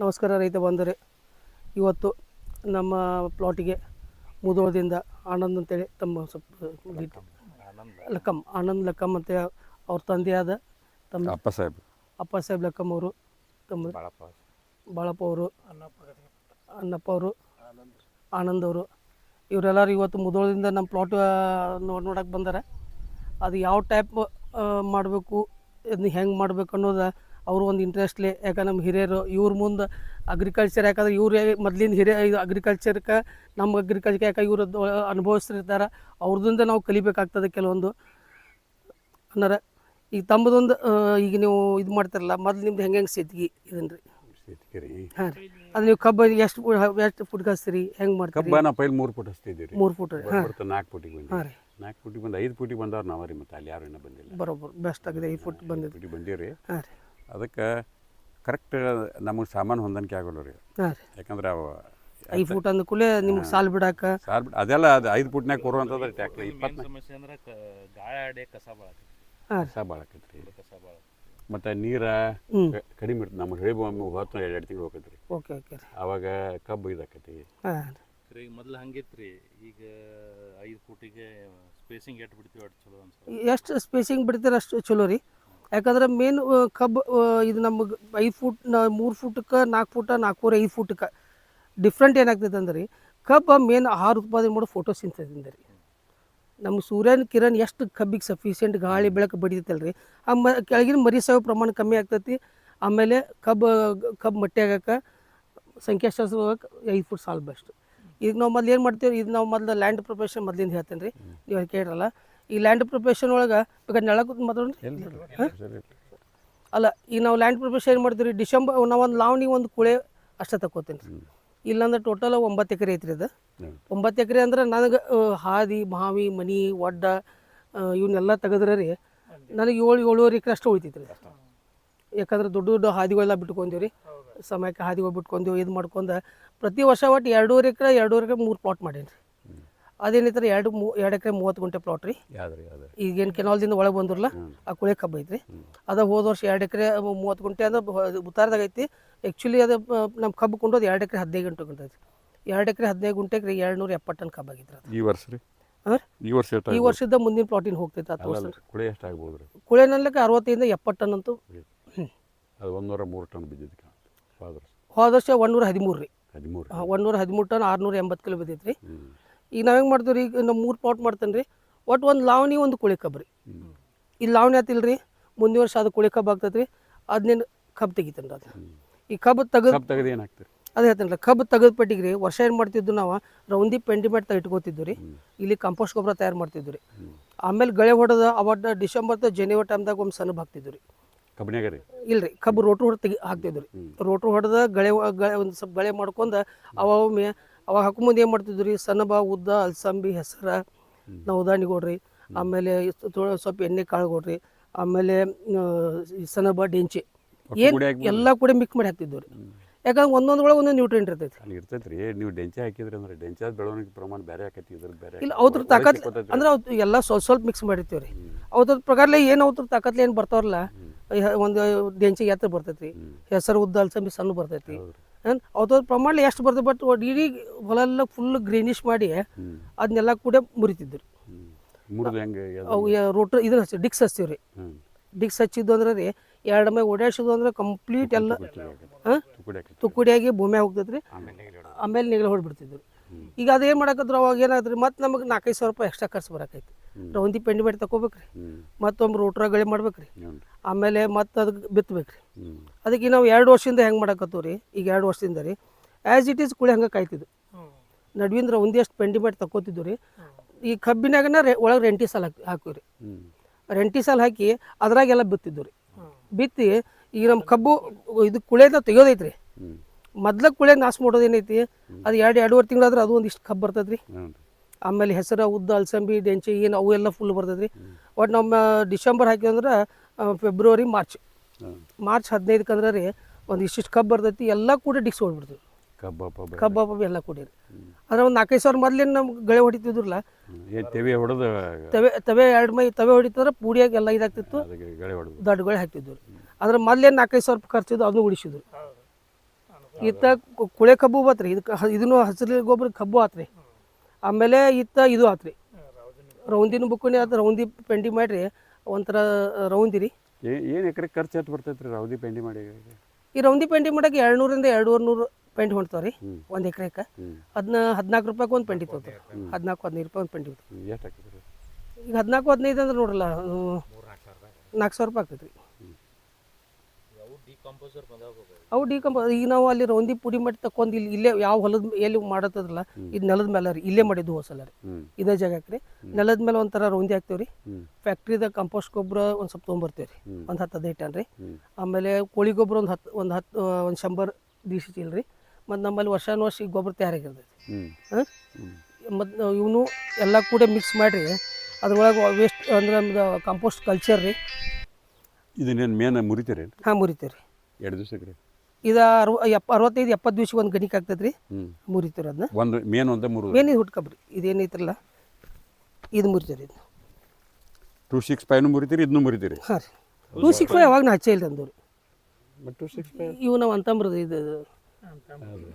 ನಮಸ್ಕಾರ ರೈತ ಬಂದರೆ ಇವತ್ತು ನಮ್ಮ ಪ್ಲಾಟಿಗೆ ಮುಧೋಳದಿಂದ ಆನಂದ್ ಅಂತೇಳಿ ತಮ್ಮ ಸ್ವಲ್ಪ ಆನಂದ್ ಲಕ್ಕಮ್ ಅಂತ ಅವ್ರ ತಂದೆಯಾದ ತಮ್ಮ ಅಪ್ಪ ಸಾಹೇಬ್ ಲಕ್ಕಮ್ ಅವರು, ತಮ್ಮ ಬಾಳಪ್ಪ ಅವರು, ಅನ್ನಪ್ಪ ಅವರು, ಆನಂದ್ ಅವರು, ಇವರೆಲ್ಲರೂ ಇವತ್ತು ಮುಧೋಳದಿಂದ ನಮ್ಮ ಪ್ಲಾಟ್ ನೋಡಕ್ಕೆ ಬಂದಾರೆ. ಅದು ಯಾವ ಟೈಪ್ ಮಾಡಬೇಕು, ಅದನ್ನ ಹೆಂಗೆ ಮಾಡ್ಬೇಕು ಅನ್ನೋದು ಅವರು ಒಂದು ಇಂಟ್ರೆಸ್ಟ್ಲಿ. ಯಾಕಂದ್ರೆ ನಮ್ಮ ಹಿರಿಯರು ಇವ್ರ ಮುಂದೆ ಅಗ್ರಿಕಲ್ಚರ್, ಯಾಕಂದ್ರೆ ಇವ್ರು ಮೊದಲಿಂದ ಇದು ಅಗ್ರಿಕಲ್ಚರ್ಗೆ ನಮ್ಮ ಅಗ್ರಿಕಲ್ಚರ್ಗೆ ಯಾಕೆ ಇವರು ಅನುಭವಿಸ್ತಿರ್ತಾರೆ, ಅವ್ರದಿಂದ ನಾವು ಕಲಿಬೇಕಾಗ್ತದೆ ಕೆಲವೊಂದು ಅನ್ನಾರ. ಈಗ ತಮ್ಮದೊಂದು ಈಗ ನೀವು ಇದು ಮಾಡ್ತಾರಲ್ಲ, ಮೊದಲು ನಿಮ್ದು ಹೆಂಗೆ ಸ್ಥಿತಿಗೆ ಇದನ್ನು ರೀ? ಹಾಂ ರೀ. ಅದು ನೀವು ಕಬ್ಬು ಎಷ್ಟು ಫುಟ್ ಹಚ್ತೀರಿ, ಹೆಂಗೆ ಮಾಡ್ತೀರಿ? ಕಬ್ಬ ನಾವು ಪೈಲ್ 3 ಫುಟ್ ಹಚ್ತಿದ್ದೀವಿ ರೀ. 3 ಫುಟ್ ರೀ. ಹಾಂ, 4 ಫುಟಿಗೆ ಬಂದು. ಹಾಂ ರೀ. 4 ಫುಟಿಗೆ ಬಂದು 5 ಫುಟಿಗೆ ಬಂದವ್ರು ನಾವು ರೀ. ಮತ್ತು ಅಲ್ಲಿ ಯಾರು ಇನ್ನೂ ಬಂದಿಲ್ಲ. ಬರೋಬ್ಬರ ಬೆಸ್ಟ್ ಆಗಿದೆ. 5 ಫುಟ್ ಬಂದಿದೆ. ಫುಟಿಗೆ ಬಂದೀವಿ ರೀ. ಹಾಂ ರೀ. ಅದಕ್ಕೆ ಕರೆಕ್ಟ್ ನಮಗೆ ಸಾಮಾನು ಹೊಂದಾಣಿಕೆ ಆಗೋಲ್ಲ ರೀ. ಹಾಂ ರೀ. ಯಾಕಂದ್ರೆ ಅವು 5 ಫುಟ್ ಅಂದ ಕೂಡಲೇ ನಿಮ್ಗೆ ಸಾಲು ಬಿಡಾಕ ಅದೆಲ್ಲ ಅದು 5 ಫುಟ್ನಾಗ ಕೊಡುವಂಥದ್ದು ರೀ. ಟ್ಯಾಕ್ಟ್ರಿ 20 ಸಮಸ್ಯೆ ಅಂದ್ರೆ ಗಾಳಿ ಆಡಿ ಕಸ ಬಾಳಕೈತಿ. ಹಾಂ ಕಸ ಭಾಳಕೈತಿ ರೀ. ಮತ್ತು ನೀರು ಕಡಿಮೆ ಇರ್ತದೆ. ನಮ್ಮ ಹೇಳಿ 2 ತಿಂಗಳು ಹೋಗೈತೆ ರೀ. ಓಕೆ ಓಕೆ ರೀ. ಆವಾಗ ಕಬ್ಬು ಇದಾಕೈತಿ. ಹಾಂ ಈಗ ಮೊದಲು ಹಂಗಿತ್ತು ಈಗ 5 ಫುಟಿಗೆ ಸ್ಪೇಸಿಂಗ್ ಎಷ್ಟು ಬಿಡ್ತೀವಿ ಅಷ್ಟು ಚಲೋ ಅನ್ಸುತ್ತೆ. ಎಷ್ಟು ಸ್ಪೇಸಿಂಗ್ ಬಿಡ್ತೀರ ಅಷ್ಟು ಚಲೋ ರೀ. ಯಾಕಂದ್ರೆ ಮೇನ್ ಕಬ್ಬು ಇದು ನಮಗೆ 5 ಫುಟ್ 3 ಫುಟ್ಗೆ 4 ಫುಟ 4.5 5 ಫುಟ್ಗೆ ಡಿಫ್ರೆಂಟ್ ಏನಾಗ್ತೈತೆ ಅಂದ್ರೆ ರೀ, ಕಬ್ಬು ಮೇನ್ ಆಹಾರ ಉತ್ಪಾದನೆ ಮಾಡೋ ಫೋಟೋಸಿಂಥಸಿಸ್ ರೀ. ನಮ್ಮ ಸೂರ್ಯನ ಕಿರಣ್ ಎಷ್ಟು ಕಬ್ಬಿಗೆ ಸಫಿಷಿಯೆಂಟ್ ಗಾಳಿ ಬೆಳಕು ಬಡಿತೈತಲ್ಲ ರೀ, ಆ ಕೆಳಗಿನ ಮರಿ ಸಾಯೋ ಪ್ರಮಾಣ ಕಮ್ಮಿ ಆಗ್ತೈತಿ. ಆಮೇಲೆ ಕಬ್ಬು ಮಟ್ಟಿ ಆಗಕ್ಕೆ ಸಂಖ್ಯಾಶಾಸ್ತ್ರಕ್ಕೆ 5 ಫುಟ್ ಸಾಲು ಬೆಸ್ಟ್. ಈಗ ನಾವು ಮೊದಲು ಏನು ಮಾಡ್ತೀವಿ, ಇದು ನಾವು ಮೊದಲು ಲ್ಯಾಂಡ್ ಪ್ರಿಪರೇಷನ್ ಮೊದಲಿಂದ ಹೇಳ್ತೇನೆ ರೀ, ನೀವು ಕೇಳಿರಲ್ಲ. ಈ ಲ್ಯಾಂಡ್ ಪ್ರಿಪರೇಷನ್ ಒಳಗೆ ಬೇಕಾದ್ರೆ ನೆಲಕ್ಕೆ ಮಾತಾಡ್ರಿ. ಅಲ್ಲ, ಈಗ ನಾವು ಲ್ಯಾಂಡ್ ಪ್ರಿಪರೇಷನ್ ಏನು ಮಾಡ್ತೀವಿ ರೀ, ಡಿಸೆಂಬರ್ ನಾವು ಒಂದು ಲಾವಣಿ ಒಂದು ಕುಳೆ ಅಷ್ಟೇ ತಗೋತೀನಿ ರೀ. ಇಲ್ಲಾಂದ್ರೆ ಟೋಟಲ್ 9 ಎಕರೆ ಐತ್ರಿ. ಅದು 9 ಎಕರೆ ಅಂದ್ರೆ ನನಗೆ ಹಾದಿ ಬಾವಿ ಮನೆ ಒಡ್ಡ ಇವನ್ನೆಲ್ಲ ತೆಗೆದ್ರೆ ರೀ ನನಗೆ 7-7.5 ಎಕರೆ ಅಷ್ಟು ಉಳಿತೈತಿ ರೀ. ಯಾಕಂದ್ರೆ ದೊಡ್ಡ ದೊಡ್ಡ ಹಾದಿಗಳೆಲ್ಲ ಬಿಟ್ಕೊಂತೀವಿ ರೀ, ಸಮಯಕ್ಕೆ ಹಾದಿಗಳು ಬಿಟ್ಕೊಂಡೀವಿ. ಇದು ಮಾಡ್ಕೊಂಡು ಪ್ರತಿ ವರ್ಷ ಒಟ್ಟು 2.5 ಎಕರೆ 3 ಪ್ಲಾಟ್ ಮಾಡೀನಿ ರೀ. ಅದೇನೈತೆ 2 ಎಕರೆ 30 ಗುಂಟೆ ಪ್ಲಾಟ್ ರೀ. ಈಗೇನು ಕೆನಾಲ್ದಿಂದ ಒಳಗೆ ಬಂದ್ರಲ್ಲ ಆ ಕುಳೆ ಕಬ್ಬು ಐತ್ರಿ. ಅದು ಹೋದ ವರ್ಷ 2 ಎಕರೆ 30 ಗುಂಟೆ ಅಂದ್ರೆ ಉತ್ತಾರದಾಗ ಐತಿ. ಆ್ಯಕ್ಚುಲಿ ಅದು ನಮ್ಮ ಕಬ್ಬು ಕೊಂಡೋದು 2 ಎಕರೆ 15 ಗುಂಟೆ ಐತಿ. 2 ಎಕರೆ 15 ಗುಂಟೆಗೆ ರೀ 270 ಟನ್ ಕಬ್ಬು ಆಗಿತ್ತು ಅದು. ಈ ವರ್ಷ ರೀ? ಹಾಂ, ಈ ವರ್ಷದ ಮುಂದಿನ ಪ್ಲಾಟಿನ ಹೋಗ್ತೈತೆ. 10 ವರ್ಷ ಕುಳೆ ಎಷ್ಟು ಆಗ್ಬೋದು ರೀ? ಕುಳೆನಲ್ಲಕ್ಕೆ 60-70 ಟನ್ ಅಂತೂ. ಅದು 103 ಟನ್ ಬಿದ್ದಿದ್ದಕ್ಕೆ ಹೋದ ವರ್ಷ 113 ರೀ. 113 ಟನ್ 680 ಕಿಲೋ ಬಿದ್ದೈತೆ ರೀ. ಈಗ ನಾವು ಹೆಂಗೆ ಮಾಡ್ತೀವಿ ರೀ, ಈಗ ನಾವು 3 ಪ್ಲಾಟ್ ಮಾಡ್ತೇನೆ ರೀ. ಒಟ್ಟು ಒಂದು ಲಾವಣಿ ಒಂದು ಕುಳೆ ಕಬ್ಬು ರೀ. ಇಲ್ಲಿ ಲಾವಣಿ ಆತಿಲ್ಲ ರೀ, ಮುಂದಿನ ವರ್ಷ ಅದು ಕುಳೆ ಕಬ್ಬು ಆಗ್ತೈತೆ ರೀ. ಅದನ್ನೇನು ಕಬ್ಬು ತೆಗಿತೇನೆ ರೀ. ಅದು ಈ ಕಬ್ಬು ತೆಗೆದು ಏನಾಗ್ತದೆ ಅದೇ ಹೇಳ್ತೇನೆ ರೀ. ಕಬ್ಬು ತೆಗೆದು ಪಟ್ಟಿಗೆ ರೀ ವರ್ಷ ಏನು ಮಾಡ್ತಿದ್ದು ನಾವು ರೌಂದಿ ಪೆಂಡಿಮೆಟ್ ಇಟ್ಕೋತಿದ್ದು ರೀ. ಇಲ್ಲಿ ಕಂಪೋಸ್ಟ್ ಗೊಬ್ಬರ ತಯಾರು ಮಾಡ್ತಿದ್ದು ರೀ. ಆಮೇಲೆ ಗಳೆ ಹೊಡೆದ ಅವತ್ತು ಡಿಸೆಂಬರ್ ಜನವರಿ ಟೈಮ್ದಾಗ ಒಂದು ಸಣ್ಣ ಹಾಕ್ತಿದ್ದು ರೀ ಕಬ್ಬನ್ಯಾಗ ರೀ. ಇಲ್ಲ ರೀ, ಕಬ್ಬು ರೋಟ್ರು ಹೊಡೆದು ಹಾಕ್ತಿದ್ದು ರೀ. ರೋಟ್ರು ಹೊಡೆದ ಗಳೆ ಒಂದು ಸ್ವಲ್ಪ ಗಳೆ ಮಾಡ್ಕೊಂಡು ಅವಾಗ ಹಾಕೊಂಬಂದು ಏನು ಮಾಡ್ತಿದ್ವಿ ರೀ, ಸಣ್ಣಬ ಉದ್ದ ಅಲಸಂಬಿ ಹೆಸರು ನವದಾಣಿ ಕೊಡ್ರಿ, ಆಮೇಲೆ ಸ್ವಲ್ಪ ಎಣ್ಣೆ ಕಾಳು ಕೊಡ್ರಿ, ಆಮೇಲೆ ಸಣ್ಣಬ ಡೆಂಚಿ ಏನು ಎಲ್ಲ ಕೂಡ ಮಿಕ್ಸ್ ಮಾಡಿ ಹಾಕ್ತಿದ್ವಿ ರೀ. ಯಾಕಂದ್ರೆ ಒಂದೊಂದು ಒಳಗೆ ಒಂದೊಂದು ನ್ಯೂಟ್ರಿಯೆಂಟ್ ಇರ್ತೈತಿ. ಇರ್ತೈತೆ ರೀ. ನೀವು ಡೆಂಚೆ ಹಾಕಿದ್ರಿ ಅಂದ್ರೆ ಡೆಂಚಾದ ಬೆಳವಣಿಗೆ ಪ್ರಮಾಣ ಬೇರೆ ಆಕೈತಿ, ಇದ್ರದ್ದು ಬೇರೆ ಇಲ್ಲ. ಅವ್ರ ತಾಕತ್ ಅಂದ್ರೆ ಅವ್ರು ಎಲ್ಲ ಸ್ವಲ್ಪ ಮಿಕ್ಸ್ ಮಾಡಿರ್ತೀವಿ ರೀ. ಅವ್ರ ಪ್ರಕಾರಲೇ ಏನು ಅವ್ರ ತಾಕತ್ಲೆ ಏನು ಬರ್ತಾವ್ರಲ್ಲ, ಒಂದು ಡೆಂಚಿಗೆ ಎತ್ತರ ಬರ್ತೈತಿ, ಹೆಸರು ಉದ್ದ ಅಲಸಂಬಿ ಸಣ್ಣ ಬರ್ತೈತಿ. ಅವ್ರ ಪ್ರಮಾಣ ಎಷ್ಟು ಬರ್ತದೆ. ಬಟ್ ಇಡೀ ಹೊಲ ಎಲ್ಲ ಫುಲ್ ಗ್ರೀನಿಶ್ ಮಾಡಿ ಅದನ್ನೆಲ್ಲ ಕೂಡ ಮುರಿತಿದ್ರು. ಅವು ರೋಟ್ರ್ ಇದನ್ನ ಹಚ್ತೀವಿ, ಡಿಕ್ಸ್ ಹಚ್ತೀವಿ ರೀ. ಡಿಕ್ಸ್ ಹಚ್ಚಿದ್ದು ಅಂದ್ರೆ ರೀ 2 ಮೈ ಓಡಾಡ್ಸಿದ್ದು ಅಂದ್ರೆ ಕಂಪ್ಲೀಟ್ ಎಲ್ಲ ತುಕ್ಕುಡಿಯಾಗಿ ಭೂಮಿ ಹೋಗ್ತೈತೆ ರೀ. ಆಮೇಲೆ ನೆಗಲು ಹೊಡ್ಬಿಡ್ತಿದ್ರು. ಈಗ ಅದೇನು ಮಾಡಕತ್ರು ಅವಾಗ ಏನಾದ್ರಿ, ಮತ್ತು ನಮಗೆ 4-5 ಸಾವಿರ ರೂಪಾಯಿ ಎಕ್ಸ್ಟ್ರಾ ಖರ್ಚು ಬರಕೈತಿ. ರೌಂದಿ ಪೆಂಡಿಮೆಟ್ ತಗೋಬೇಕ್ರಿ, ಮತ್ತೊಮ್ಮೆ ರೋಟ್ರ ಗಳೆ ಮಾಡ್ಬೇಕ್ರಿ, ಆಮೇಲೆ ಮತ್ತು ಅದಕ್ಕೆ ಬಿತ್ತಬೇಕ್ರಿ. ಅದಕ್ಕೆ ನಾವು 2 ವರ್ಷದಿಂದ ಹೆಂಗೆ ಮಾಡಕತ್ತೀವಿ ರೀ, ಈಗ 2 ವರ್ಷದಿಂದ ರೀ ಆ್ಯಸ್ ಇಟ್ ಈಸ್ ಕುಳಿ ಹಂಗೆ ಕಾಯ್ತಿದ್ವು. ನಡುವಿಂದ ರೌಂದಿ ಅಷ್ಟು ಪೆಂಡಿಮೆಟ್ ತಗೋತಿದ್ವು ರೀ. ಈ ಕಬ್ಬಿನಾಗನ ಒಳಗೆ ರೆಂಟಿ ಸಾಲ ಹಾಕಿವಿ ರೀ. ರೆಂಟಿ ಸಾಲ ಹಾಕಿ ಅದ್ರಾಗೆಲ್ಲ ಬಿತ್ತಿದ್ದು ರೀ. ಬಿತ್ತಿ ಈಗ ನಮ್ಮ ಕಬ್ಬು ಇದು ಕುಳೆದ ತೆಗಿಯೋದೈತೆ ರೀ. ಮೊದ್ಲ ಕುಳೆ ನಾಶ ಮಾಡೋದು ಏನೈತಿ, ಅದು 2-2.5 ತಿಂಗಳಾದ್ರೆ ಅದು ಒಂದಿಷ್ಟು ಕಬ್ಬು ಬರ್ತದೆ ರೀ. ಆಮೇಲೆ ಹೆಸರು ಉದ್ದ ಅಲಸಂಬಿ ಡೆಂಚಿ ಏನು ಅವು ಎಲ್ಲ ಫುಲ್ ಬರ್ತದೆ ರೀ. ಒಟ್ಟು ನಮ್ಮ ಡಿಸೆಂಬರ್ ಹಾಕಿದ್ರೆ ಫೆಬ್ರವರಿ ಮಾರ್ಚ್ 15ಕ್ಕೆ ಅಂದ್ರೆ ರೀ ಒಂದು ಇಷ್ಟಿಷ್ಟು ಕಬ್ಬು ಬರ್ತೈತಿ. ಎಲ್ಲ ಕೂಡ ಡಿಕ್ಸ್ ಹೊಡ್ಬಿಡ್ತೀವಿ. ಕಬ್ಬ ಎಲ್ಲ ಕೂಡಿ ಅದ್ರ ಒಂದು 4-5 ಸಾವಿರ ಮೊದ್ಲೇನು ನಮ್ಗೆ ಗಳೆ ಹೊಡಿತಿದ್ರಲ್ಲ, ತವೆ 2 ಮೈ ತವೆ ಹೊಡಿತಂದ್ರೆ ಪೂಡಿಯಾಗಿ ಎಲ್ಲ ಇದಾಗ್ತಿತ್ತು, ದೊಡ್ಡ ಗಳೆ ಹಾಕ್ತಿದ್ವಿ. ಅದ್ರ ಮೊದ್ಲೇನು 4-5 ಸಾವಿರ ಖರ್ಚಿದ್ದು ಅದನ್ನು ಉಳಿಸಿದ್ರು. ಇತ್ತ ಕುಳೆ ಕಬ್ಬು ಬತ್ರಿ ಇದನ್ನು ಹಸಿರು ಗೊಬ್ಬರ ಕಬ್ಬು ಆತ್ರಿ. ಆಮೇಲೆ ಇತ್ತ ಇದು ಆತ್ರಿ ರೌಂದಿನ ಬುಕ್ಕಣಿ ಆತ ರೌಂದಿ ಪೆಂಡಿ ಮಾಡಿರಿ ಒಂಥರ ರೌಂದಿ ರೀ. ಏನು ಎಕರೆ ಖರ್ಚು ಎಷ್ಟು ಬರ್ತೈತೆ ರೀ ರೌದಿ ಪೆಂಡಿ ಮಾಡಿ? ಈ ರೌಂದಿ ಪೆಂಡಿ ಮಾಡಕ್ಕೆ 200 ರಿಂದ 250 ಪೆಂಡಿ ಹೊಣ್ತಾವೆ ರೀ ಒಂದು ಎಕರೆಗೆ. 14 ರೂಪಾಯಿಗೆ ಒಂದು ಪೆಂಡಿ ತೊಗೊತಾರೆ. 14-15 ರೂಪಾಯಿ ಒಂದು ಪೆಂಡಿ. ಎಷ್ಟು ಹಾಕಿದ್ರಿ ಈಗ 14-15 ಅಂದ್ರೆ ನೋಡಲ್ಲ 4,000 ರೂಪಾಯಿ ಆಗ್ತೈತೆ ರೀ. ಅವು ಡಿಕಂಪೋಸ್ ಈಗ ನಾವು ಅಲ್ಲಿ ರೌಂದಿ ಪುಡಿ ಮಾಡಿ ತಕೊಂಡು ಇಲ್ಲೇ ಯಾವ ಹೊಲದ ಎಲ್ಲಿ ಮಾಡತ್ತದ್ರಲ್ಲ ಇದು ನೆಲದ ಮೇಲೆ ರೀ ಇಲ್ಲೇ ಮಾಡಿದ್ದು ಹೊಸಲ ರೀ. ಇದೇ ಜಾಗಕ್ಕೆ ರೀ ನೆಲದ ಮೇಲೆ ಒಂಥರ ರೌಂದಿ ಹಾಕ್ತೇವೆ ರೀ. ಫ್ಯಾಕ್ಟ್ರಿದ ಕಂಪೋಸ್ಟ್ ಗೊಬ್ಬರ ಒಂದು ಸ್ವಲ್ಪ ತೊಗೊಂಬರ್ತೇವೆ ರೀ, ಒಂದು 10-15 ಟನ್ ರೀ. ಆಮೇಲೆ ಕೋಳಿ ಗೊಬ್ಬರ ಒಂದು 100-150 ಚೀಲ ರೀ. ಮತ್ತು ನಮ್ಮಲ್ಲಿ ವರ್ಷ ಈ ಗೊಬ್ಬರ ತಯಾರಾಗಿರ್ತೈತಿ. ಮತ್ತು ಇವನು ಎಲ್ಲ ಕೂಡ ಮಿಕ್ಸ್ ಮಾಡಿರಿ ಅದ್ರೊಳಗೆ ವೇಸ್ಟ್ ಅಂದ್ರೆ ನಮ್ದು ಕಂಪೋಸ್ಟ್ ಕಲ್ಚರ್ ರೀ. ಇದನ್ನೇನು ಮೇನ್ ಮುರಿತೀರಿ? ಹಾಂ ಮುರಿತೀವಿ ರೀ. 2 ದಿವಸಕ್ಕೆ ರೀ ಇದು 65-70 ದಿವ್ಸಕ್ಕೆ ಒಂದು ಗಣಿಕೆ ಆಗ್ತೈತೆ ರೀ. ಮುರಿತೀವಿ ಅದನ್ನ. ಒಂದು ಮೇನ್ ಒಂದು ಮೇನ್ ಇದು ಹುಟ್ಕಬ್ರಿ ಇದೇನೈತ್ರಲ್ಲ ಇದು ಮುರಿತೀವಿ ರೀ. ಇದು 265 ಮುರಿತೀರಿ, ಇದನ್ನು ಮುರಿತೀರಿ? ಹಾಂ ರೀ. 265 ಯಾವಾಗ ನಾ ಹಚ್ಚೇ ಇಲ್ಲ ಅಂದವು ರೀ. ಬಟ್ 265 ಇವು ನಾವು ಅಂತಂಬ್ರದ್ದು ಇದು.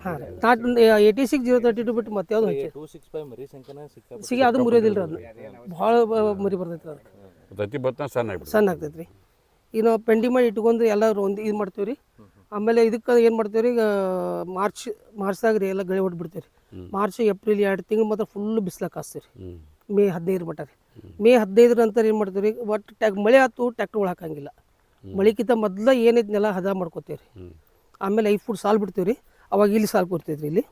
ಹಾಂ ರೀ. 86-032 ಬಿಟ್ಟು ಮತ್ತೆ ಯಾವ್ದು ಹಚ್ಚಿ 265 ಮರಿ ಸಂಖ್ಯೆನ ಸಿಗಿ ಅದು ಮುರಿಯೋದಿಲ್ಲ ರೀ. ಅದನ್ನ ಭಾಳ ಮುರಿ ಬರ್ತೈತೆ ರೀ. ಅದಕ್ಕೆ ಅತಿ ಬತ್ತ ಸಣ್ಣ ಆಗ್ತೈತೆ ರೀ. ಈಗ ನಾವು ಪೆಂಡಿ ಮಾಡಿ ಇಟ್ಕೊಂಡು ಎಲ್ಲರೂ ಒಂದು ಇದು ಮಾಡ್ತೀವಿ ರೀ. ಆಮೇಲೆ ಇದಕ್ಕೆ ಏನು ಮಾಡ್ತೀವಿ ರೀ, ಈಗ ಮಾರ್ಚ್ದಾಗ ರೀ ಎಲ್ಲ ಗಳೆ ಹೊಡ್ಬಿಡ್ತೀವಿ ರೀ. ಮಾರ್ಚ್ ಏಪ್ರಿಲ್ 2 ತಿಂಗಳು ಮಾತ್ರ ಫುಲ್ ಬಿಸ್ಲಾಕ ಹಾಸ್ತೀವಿ ರೀ. ಮೇ 15 ಮಟ್ಟ ರೀ. ಮೇ 15 ನಂತರ ಏನು ಮಾಡ್ತೀವಿ ರೀ, ಒಟ್ಟು ಮಳೆ ಆಯ್ತು ಟ್ಯಾಕ್ಟ್ರ್ ಒಳಗೆ ಹಾಕಂಗಿಲ್ಲ. ಮಳೆಗಿಂತ ಮೊದಲು ಏನೈತೆ ನೆಲ ಹದ ಮಾಡ್ಕೋತೀವಿ ರೀ. ಆಮೇಲೆ 5 ಫುಟ್ ಸಾಲು ಬಿಡ್ತೀವಿ ರೀ. ಅವಾಗ ಇಲ್ಲಿ ಸಾಲು ಕೊಡ್ತೈತೆ ರೀ.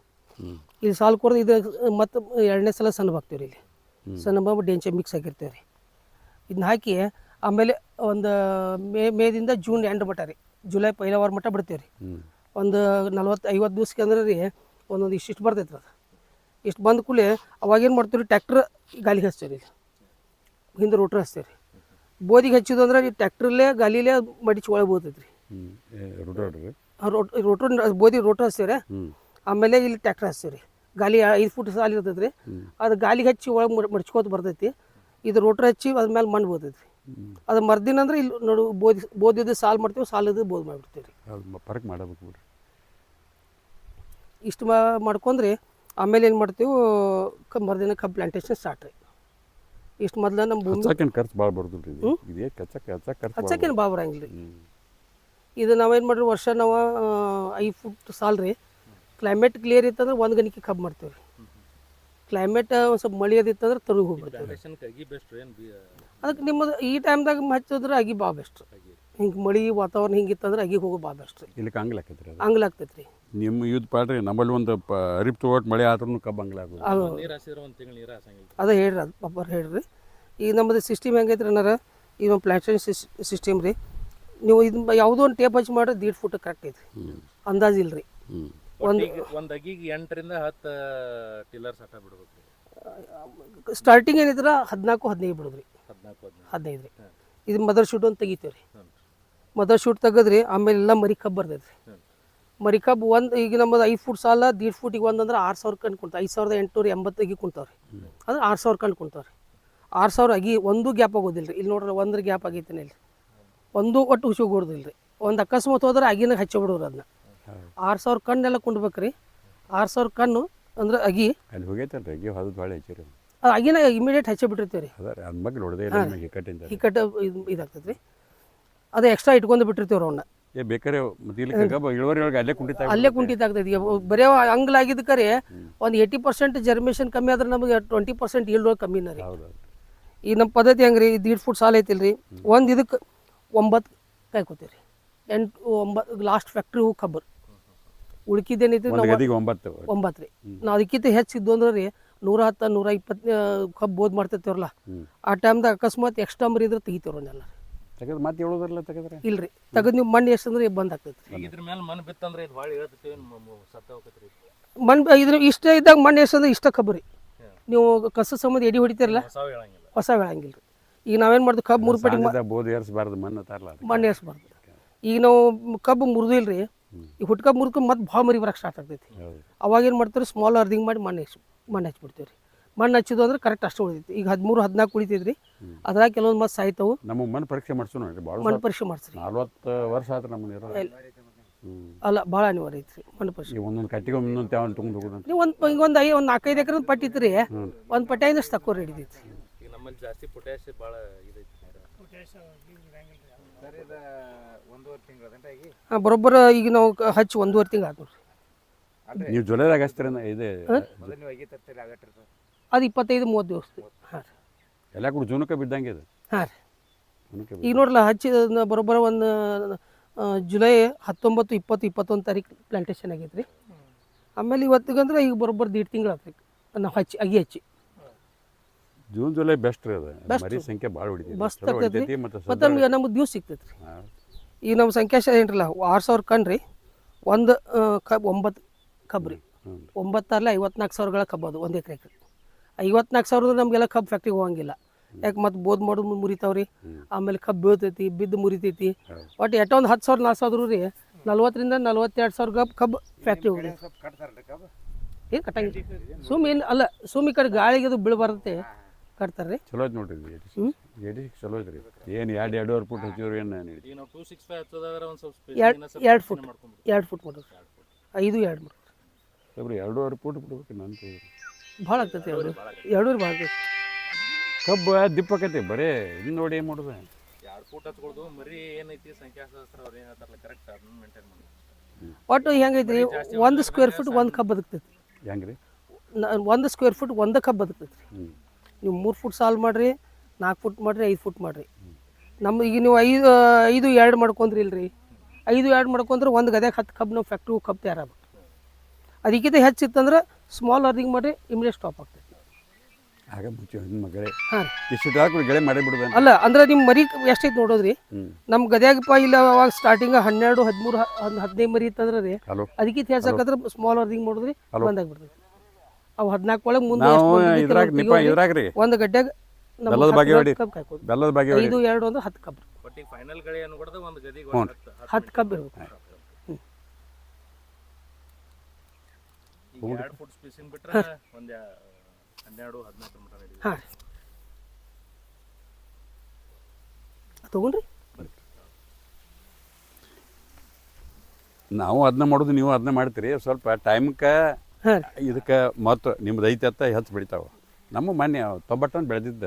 ಇಲ್ಲಿ ಸಾಲು ಕೊಡ್ದು ಇದು ಮತ್ತು 2ನೇ ಸಲ ಸಣ್ಣ ಹಾಕ್ತೀವಿ ರೀ. ಇಲ್ಲಿ ಸಣ್ಣ ಬಾಬು ಡೆಂಚೆ ಮಿಕ್ಸ್ ಆಗಿರ್ತೀವಿ ರೀ. ಇದನ್ನ ಹಾಕಿ ಆಮೇಲೆ ಒಂದು ಮೇದಿಂದ ಜೂನ್ ಎಂಡ್ ಮಟ್ಟ ರೀ, ಜುಲೈ 1ನೇ ವಾರ ಮಟ್ಟ ಬಿಡ್ತೀವಿ ರೀ. ಒಂದು 40-50 ದಿವ್ಸಕ್ಕೆ ಅಂದ್ರೆ ರೀ ಒಂದೊಂದು ಇಷ್ಟು ಬರ್ತೈತೆ ರೀ. ಅದು ಇಷ್ಟು ಬಂದ ಕೂಡಲೇ ಅವಾಗೇನು ಮಾಡ್ತೀವಿ ರೀ, ಟ್ಯಾಕ್ಟ್ರ್ ಗಾಲಿಗೆ ಹಚ್ತೀವಿ ರೀ. ಹಿಂದೆ ರೋಟ್ರ್ ಹಚ್ತೀವಿ ರೀ. ಬೋದಿಗೆ ಹಚ್ಚಿದ್ದು ಅಂದ್ರೆ ಈ ಟ್ಯಾಕ್ಟ್ರಲ್ಲೇ ಗಾಲಿಲೇ ಮಡಿಚಿ ಒಳಗೆ ಬೋತೈತೆ ರೀ. ರೋಟ್ರ್ ಬೋದಿ ರೋಟ್ರ್ ಹಚ್ತೀವಿ ರೀ. ಆಮೇಲೆ ಇಲ್ಲಿ ಟ್ಯಾಕ್ಟ್ರ್ ಹಚ್ತೀವಿ ರೀ. ಗಾಲಿ 5 ಫುಟ್ ಸಾಲು ಇರ್ತೈತೆ ರೀ. ಅದು ಗಾಲಿಗೆ ಹಚ್ಚಿ ಒಳಗೆ ಮಡ್ಚ್ಕೋತ ಬರ್ತೈತಿ. ಇದು ರೋಟ್ರ್ ಹಚ್ಚಿ ಅದ್ರ ಮೇಲೆ ಮಣ್ಣು ಬೋತೈತೆ ರೀ. ಅದು ಮರ್ದಿನ ಅಂದ್ರೆ ಇಲ್ಲಿ ನೋಡು ಬೋದಿದ್ದು ಸಾಲು ಮಾಡ್ತೀವಿ, ಸಾಲದ್ದು ಬೋದು ಮಾಡಿಬಿಡ್ತೀವಿ ರೀ. ಫರಕ್ ಮಾಡಬೇಕು ಬಿಡ್ರಿ. ಇಷ್ಟು ಮಾಡ್ಕೊಂಡ್ರಿ ಆಮೇಲೆ ಏನು ಮಾಡ್ತೀವಿ, ಮರ್ದಿನ ಕಬ್ಬು ಪ್ಲಾಂಟೇಶನ್ ಸ್ಟಾರ್ಟ್ ರೀ. ಇಷ್ಟು ಮೊದಲು ನಮ್ಮ ಭೂಮಿ ಖರ್ಚು ಭಾಳ ಬರೋದಿಲ್ಲ ರೀ. ಇದೇ ಹಚ್ಚಕ್ಕೇನು ಭಾಳ ಬರಂಗಿಲ್ಲ ರೀ. ಇದು ನಾವೇನು ಮಾಡ್ರಿ, ವರ್ಷ ನಾವು 5 ಫುಟ್ ಸಾಲು ರೀ. ಕ್ಲೈಮೇಟ್ ಕ್ಲಿಯರ್ ಇತ್ತಂದ್ರೆ 1 ಗಣಿಕೆ ಕಬ್ಬು ಮಾಡ್ತೀವಿ ರೀ. ಕ್ಲೈಮೇಟ್ ಒಂದು ಸ್ವಲ್ಪ ಮಳೆ ಅದಿತ್ತಂದ್ರೆ ತರುಗಿ ಹೋಗ್ಬಿಡ್ತೀವಿ. ಅದಕ್ಕೆ ನಿಮ್ಮದು ಈ ಟೈಮ್ದಾಗ ಹಚ್ಚಿದ್ರೆ ಅಗಿ ಭಾಳ ಬೆಸ್ಟ್. ಹಿಂಗೆ ಮಳೆ ವಾತಾವರಣ ಹಿಂಗಿತ್ತಂದ್ರೆ ಅಗಿ ಹೋಗೋ ಭಾಳ ಬೆಸ್ಟ್ ರೀ. ಇಲ್ಲಿ ಅಂಗ್ಲ ಆಕೈತೆ ರೀ. ಅಂಗ್ಲ ಆಗ್ತೈತೆ ರೀ. ನಿಮ್ಮ ಯೂತ್ ಪಾಡ್ರಿ ನಮ್ಮಲ್ಲಿ ಒಂದು ಅರಿಪ್ ತಗೋಟ್ ಮಳೆ ಆದ್ರೂ ಕಬ್ಬು ಅಂಗ್ಲ ಆಗೋದು. ಅದೇ ಹೇಳ್ರಿ, ಅದು ಪಾಪರ್ ಹೇಳ್ರಿ. ಈಗ ನಮ್ಮದು ಸಿಸ್ಟಮ್ ಹೆಂಗೈತ್ರಿ ಅನ್ನಾರ, ಈಗ ನಮ್ಮ ಪ್ಲಾಂಟೇಶನ್ ಸಿಸ್ಟಮ್ ರೀ. ನೀವು ಇದು ಯಾವುದೋ ಒಂದು ಟೇಪ್ ಹಚ್ಚಿ ಮಾಡ್ರಿ 1.5 ಫುಟ್ ಕರೆಕ್ಟ್ ಐತಿ. ಅಂದಾಜು ಇಲ್ಲ ರೀ. ಒಂದು ಅಗಿಗೆ 8 ರಿಂದ 10 ಟಿಲ್ಲರ್ಸ್ ಹಠ ಬಿಡ್ಬೇಕು. ಸ್ಟಾರ್ಟಿಂಗ್ ಏನಿದ್ರೆ 14-15 ಬಿಡೋದ್ರಿ. 15 ರೀ. ಇದು ಮದರ್ ಶೂಟ್ ಅಂತ ತೆಗಿತೀವಿ ರೀ. ಮದರ್ ಶೂಟ್ ತೆಗೆದ್ರಿ ಆಮೇಲೆ ಎಲ್ಲ ಮರಿ ಕಬ್ಬು ಬರ್ತೈತೆ ರೀ. ಮರಿ ಕಬ್ಬು ಈಗ ನಮ್ಮದು 5 ಫುಟ್ ಸಾಲ 1.5 ಫುಟಿಗೆ ಒಂದಂದ್ರೆ 6,000 ಕಣ್ಣು ಕುಂತಾವೆ. 5,880 ಅಗಿ ಕುಂತಾವೆ ರೀ. ಅಂದ್ರೆ 6,000 ಕಣ್ಣು ಕುಂತಾವೆ ರೀ. 6,000 ಅಗಿ ಒಂದು ಗ್ಯಾಪ್ ಆಗೋದಿಲ್ಲ ರೀ. ಇಲ್ಲಿ ನೋಡ್ರಿ ಒಂದ್ರ ಗ್ಯಾಪ್ ಆಗೈತೇನೆ ಇಲ್ಲಿ ಒಂದು ಒಟ್ಟು ಹುಸಿ ಹೋಗೋದಿಲ್ಲ ರೀ. ಒಂದು ಅಕಸ್ಮಾತ್ ಹೋದ್ರೆ ಅಗಿನ ಹಚ್ಚಿ ಬಿಡೋರು ಅದನ್ನ. 6,000 ಕಣ್ಣೆಲ್ಲ ಕುಂಡ್ಬೇಕು ರೀ. 6,000 ಕಣ್ಣು ಅಂದ್ರೆ ಅಗಿ ಅಲ್ಲಿ ಹೋಗೈತಲ್ರಿ. ಅಗಿ ಹೊಲದ ಭಾಳ ಹೆಚ್ಚಿರಿ. ಅದು ಅಗಿನ ಇಮಿಡಿಯೇಟ್ ಹಚ್ಚಿ ಬಿಟ್ಟಿರ್ತೀವಿ ರೀ. ಅದು ಮಗ್ಳು ಹೊಡೆದೇ ಹಿಕ್ಕಟ್ಟು ಇದಾಗ್ತೈತೆ ರೀ. ಅದು ಎಕ್ಸ್ಟ್ರಾ ಇಟ್ಕೊಂಡು ಬಿಟ್ಟಿರ್ತೀವಿ ಅವನ್ನ. ಬೇಕಾರೆ ಮತ್ತೆ ಇಲ್ಲಿ ಇಳುವರಿ ಒಳಗೆ ಅಲ್ಲೇ ಕುಂಠಿತ ಆಗ್ತೈತಿ. ಈಗ ಬರೀ ಅಂಗ್ಲಾಗಿದ್ದಕ್ಕರೆ ಒಂದು 80% ಜರ್ಮೇಷನ್ ಕಮ್ಮಿ ಆದ್ರೆ ನಮಗೆ 20% ಈಲ್ಡ್ ಕಮ್ಮಿನ ರೀ. ಈ ನಮ್ಮ ಪದ್ಧತಿ ಹೆಂಗೆ ರೀ, 1.5 ಫುಟ್ ಸಾಲ ಐತಿಲ್ಲ ರೀ. ಒಂದು ಇದಕ್ಕೆ 9 ಕಾಯ್ಕೋತೀವಿ ರೀ. 8-9 ಲಾಸ್ಟ್ ಫ್ಯಾಕ್ಟ್ರಿ ಹೂ ಕಬ್ಬರ್ ಉಳ್ಕಿದ್ದೇನೈತಿ ನಾವು 9 ರೀ. ನಾವು ಅದಕ್ಕಿಂತ ಹೆಚ್ಚಿದ್ದು ಅಂದ್ರೆ ರೀ 110-120 ಕಬ್ಬು ಬೋದ್ ಮಾಡ್ತಿರ್ತೀವ್ರಲ್ಲ, ಆ ಟೈಮ್ದಾಗ ಅಕಸ್ಮಾತ್ ಎಕ್ಸ್ಟ್ರಾ ಮರಿ ಇದ್ರೆ ತೆಗಿತೀವ್ರನ್ನೆಲ್ಲ ತೆಗೆದು ಮತ್ತೆ ಹೇಳೋದ್ರಲ್ಲ ತೆಗೆದ್ರೆ ಇಲ್ರಿ. ತೆಗೆದು ನೀವು ಮಣ್ಣು ಎಷ್ಟು ಅಂದ್ರೆ ಬಂದ್ ಆಗ್ತೈತಿ. ಇದ್ರ ಮೇಲೆ ಮಣ್ಣು ಬಿತ್ತಂದ್ರೆ ಇದು ಭಾಳ ಹೇಳ್ತೈತಿ ಸತ್ತ ಹೋಗ್ತೈತಿ. ಮಣ್ಣು ಇದ್ರ ಇಷ್ಟ ಇದ್ದಾಗ ಮಣ್ಣು ಎಷ್ಟು ಅಂದ್ರೆ ಇಷ್ಟ ಕಬ್ಬು ರೀ. ನೀವು ಕಸ ಸಂಬಂಧ ಎಡಿ ಹೊಡಿತೀರಲ್ಲ, ಹೊಸ ಹೇಳಂಗಿಲ್ಲ ರೀ. ಈಗ ನಾವೇನು ಮಾಡ್ತೀವಿ, ಕಬ್ಬು 3 ಪಟ್ಟಿ ಬೋದು ಏರಿಸಬಾರ್ದು, ಮಣ್ಣು ಏರಿಸಬಾರ್ದು. ಈಗ ನಾವು ಕಬ್ಬು ಮುರಿದಿಲ್ಲ ರೀ, ಈ ಹುಟ್ಕಬ್ಬು ಮುರ್ಕೊಂಡು ಮತ್ತೆ ಭಾಳ ಮರಿ ಬರಕ್ಕೆ ಸ್ಟಾರ್ಟ್ ಆಗ್ತೈತಿ. ಅವಾಗ ಏನು ಮಾಡ್ತೀವಿ, ಸ್ಮಾಲ್ ಅರ್ದಿಂಗ್ ಮಾಡಿ ಮಣ್ಣು ಹಚ್ಬಿಡ್ತೀವಿ ರೀ. ಮಣ್ಣು ಹಚ್ಚಿದ್ದು ಅಂದ್ರೆ ಕರೆಕ್ಟ್ ಅಷ್ಟು ಉಳಿತೈತಿ. ಈಗ 13-14 ಉಳಿತೈತಿ ರೀ. ಅದ್ರಾಗ ಕೆಲವೊಂದು ಮತ್ತೆ ಸಾಯ್ತಾವು. ನಮಗೆ ಮಣ್ಣು ಪರೀಕ್ಷೆ ಮಾಡ್ಸೋಣ. ಮಣ್ಣು ಪರೀಕ್ಷೆ ಮಾಡಿಸ್ರಿ. 40 ವರ್ಷ ಆದ್ರೆ ನಮ್ಮನೆ ಅಲ್ಲ ಭಾಳ ಅನಿವಾರ್ಯ ಐತ್ರಿ ಮಣ್ಣು ಪರೀಕ್ಷೆ. ಈ ಒಂದೊಂದು ಕಟ್ಟಿಗೆ ಒಂದೊಂದು ತ್ಯಾವನ್ ತೊಗೊಂಡು ಹೋಗೋದು ನೀವು ಒಂದು 4-5 ಎಕರೆ ಪಟ್ಟಿ ಇತ್ತು ರೀ, ಒಂದು ಪಟ್ಟಾಗಿಂದಷ್ಟು ತಕ್ಕೋ ಹಿಡಿದೈತಿ. ಈಗ ನಮ್ಮಲ್ಲಿ ಜಾಸ್ತಿ ಪೊಟ್ಯಾಶ್ ಭಾಳ ಇದೈತಿ. ಹಾಂ ಬರೋಬ್ಬರ ಈಗ ನಾವು ಹಚ್ಚಿ 1.5 ತಿಂಗಳು ಆತು ನೋಡ್ರಿ. ನೀವು ಜುಲೈದಾಗ ಹಚ್ತೀರ ಇದೆ ಅದು 25-30 ದಿವಸ. ಹಾಂ ರೀ ಎಲ್ಲ ಕೂಡ ಜೂನಕ್ಕೆ ಬಿದ್ದಂಗೆ ಇದು. ಹಾಂ ರೀ ಜೂನಕ್ಕೆ ಈಗ ನೋಡ್ರಲ್ಲ ಹಚ್ಚಿದ ಬರೋಬ್ಬರ ಒಂದು ಜುಲೈ 19, 20, 21 ತಾರೀಕು ಪ್ಲಾಂಟೇಶನ್ ಆಗೈತೆ ರೀ. ಆಮೇಲೆ ಇವತ್ತಿಗಂದ್ರೆ ಈಗ ಬರೋಬ್ಬರ 1.5 ತಿಂಗಳು ಆತ್ರಿ ನಾವು ಹಚ್ಚಿ. ಜೂನ್ ಜುಲೈ ಬೆಸ್ಟ್ ರೀ ಅದು. Best. ಮರಿ ಸಂಖ್ಯೆ ಭಾಳ ಹೊಡಿತೈತಿ. ಮಸ್ತ್ ಚಲೋ ಆಗ್ತೈತಿ ಹೊಡಿತೈತಿ ಮತ್ತು ನಮ್ಗೆ ನಮ್ಗೆ ದಿವ್ಸ ಸಿಗ್ತೈತೆ ರೀ. ಈಗ ನಮ್ಮ ಸಂಖ್ಯಾಶ ಏನ್ರಲ್ಲ 6,000 ಕಣ್ಣು ರೀ, ಒಂದು 9 ಕಬ್ಬು ರೀ. 9 54,000ಗಳ ಕಬ್ಬು ಅದು 1 ಎಕರೆಗೆ. 54,000 ನಮಗೆಲ್ಲ ಕಬ್ಬು ಫ್ಯಾಕ್ಟ್ರಿಗೆ ಹೋಗಂಗಿಲ್ಲ. ಯಾಕೆ ಮತ್ತು ಬೋದ್ ಮಾಡೋದು ಮುರಿತಾವ್ರಿ, ಆಮೇಲೆ ಕಬ್ಬು ಬೀಳ್ತೈತಿ, ಬಿದ್ದು ಮುರಿತೈತಿ. ಒಟ್ಟು ಎಟ್ಟ ಒಂದು 10,000 ನಾಸಾದ್ರು ರೀ 40,000 ರಿಂದ 42,000 ಕಬ್ಬು ಫ್ಯಾಕ್ಟ್ರಿ ಹೋಗಿ ಏನು ಕಟ್ಟಂಗಿಲ್ಲ. ಏನು ಅಲ್ಲ ಈ ಕಡೆ ಗಾಳಿಗೆ ಅದು ಬೀಳಬಾರ್ದತೆ ಕಟ್ತಾರೆ ರೀ. ಚಲೋ ಐತೆ ನೋಡ್ರಿ ಎಡಿ ಚಲೋ ಐತೆ ರೀ. ಏನು 2-2.5 ಫುಟ್ ಹಚ್ಚಿವ್ರಿ ಏನು ಈಗ ನಾವು 265 ಹಚ್ಚೋದಾದ್ರೆ ಒಂದು ಸ್ವಲ್ಪ 2 ಫುಟ್ ಮಾಡ್ರಿ, 5 2 ಮಾಡ್ರಿ. ಸರಿ 2.5 ಫುಟ್ ಬಿಡ್ಬೇಕು ನಾನು ಭಾಳ ಆಗ್ತೈತಿ. 2 ಭಾಳ ಆಗ್ತೈತಿ. ಕಬ್ಬು ದಿಪ್ಪಕೈತಿ ಬರೇ ಇದನ್ನ ನೋಡಿ ಏನು ಮಾಡೋದು. 2 ಫೂಟ್ ಹಚ್ಕೊಳ್ದು ಮರಿ ಏನೈತಿ ಸಂಖ್ಯಾಶಾಸ್ತ್ರ ಅವ್ರು ಏನು ಹೇಳ್ತಾರಲ್ಲ ಕರೆಕ್ಟ್ ಅದನ್ನ ಮೇಂಟೈನ್ ಮಾಡಿ. ಒಟ್ಟು ಹೆಂಗೈತಿ 1 ಸ್ಕ್ವೇರ್ ಫುಟ್ 1 ಕಬ್ಬು ಬದುಕ್ತೈತಿ. ಹೆಂಗೆ ರೀ 1 ಸ್ಕ್ವೇರ್ ಫುಟ್ 1 ಕಬ್ಬು ಬದುಕ್ತೈತಿ ರೀ. ನೀವು 3 ಫುಟ್ ಸಾಲ್ ಮಾಡಿರಿ, 4 ಫುಟ್ ಮಾಡಿರಿ, 5 ಫುಟ್ ಮಾಡಿರಿ. ನಮ್ಮ ಈಗ ನೀವು 5 2 ಮಾಡ್ಕೊಂಡ್ರಿ ಇಲ್ರಿ, 5 2 ಮಾಡ್ಕೊಂಡ್ರೆ ಒಂದು ಗದ್ಯಾಗ 10 ಕಬ್ಬು ನಾವು ಫ್ಯಾಕ್ಟ್ರಿ ಕಬ್ಬು ತಯಾರಾಗ್ಬೇಕು. ಅದಕ್ಕಿಂತ ಹೆಚ್ಚಿತ್ತಂದ್ರೆ ಸ್ಮಾಲ್ ಅರ್ನಿಂಗ್ ಮಾಡಿ ಇಮಿಡಿಯೇಟ್ ಸ್ಟಾಪ್ ಆಗ್ತೈತಿ. ಆಗ ಮುಚ್ಚಿ ಮಗಳೇ ಹಾಂ ಇಷ್ಟು ಹಾಕಿ ಗೆಳೆ ಮಾಡೇ ಬಿಡೋದು. ಅಲ್ಲ ಅಂದ್ರೆ ನಿಮ್ಮ ಮರಿ ಎಷ್ಟೈತೆ ನೋಡೋದ್ರಿ. ನಮ್ಮ ಗದ್ಯಾಗಪ್ಪ ಇಲ್ಲ ಅವಾಗ ಸ್ಟಾರ್ಟಿಂಗ್ 12, 13, 15 ಮರಿ ಇತ್ತಂದ್ರೆ ರೀ ಅದಕ್ಕಿಂತ ಹೆಚ್ಚಾಕಂದ್ರೆ ಸ್ಮಾಲ್ ಅರ್ನಿಂಗ್ ಮಾಡೋದ್ರಿ ಬಂದಾಗ್ಬಿಡ್ತೈತಿ. ಅವು 14 ಒಳಗೆ ಮುಂದೆ ಒಂದು ಗಡ್ಡ್ಯಾಗ ಬೆಲ್ಲದ ಬಾಗಿ 5 2 ಅಂದ್ರೆ 10 ಕಬ್ಬು. ಬಟ್ ಈಗ ಫೈನಲ್ ಗಳಿ ಅನ್ಕೊಡದ ಒಂದು ಗದಿಗೆ 10 ಕಬ್ಬು ಇರ್ಬೇಕು. 2 ಫುಟ್ ಸ್ಪೇಸಿಂಗ್ ಬಿಟ್ರೆ ಒಂದು 12-14 ಮೀಟರ್ ಇದೆ. ಹಾಂ ತಗೊಂಡ್ರಿ ನಾವು ಅದನ್ನ ಮಾಡೋದು, ನೀವು ಅದನ್ನ ಮಾಡ್ತೀರಿ. ಸ್ವಲ್ಪ ಟೈಮ್ಗೆ ಇದಕ್ಕೆ ಮತ್ತು ನಿಮ್ದು ಐತೆ ಅಂತ ಹೆಚ್ಚು ಬೆಳಿತಾವೆ. ನಮ್ಮ ಮೊನ್ನೆ 90 ಟನ್ ಬೆಳೆದಿದ್ದ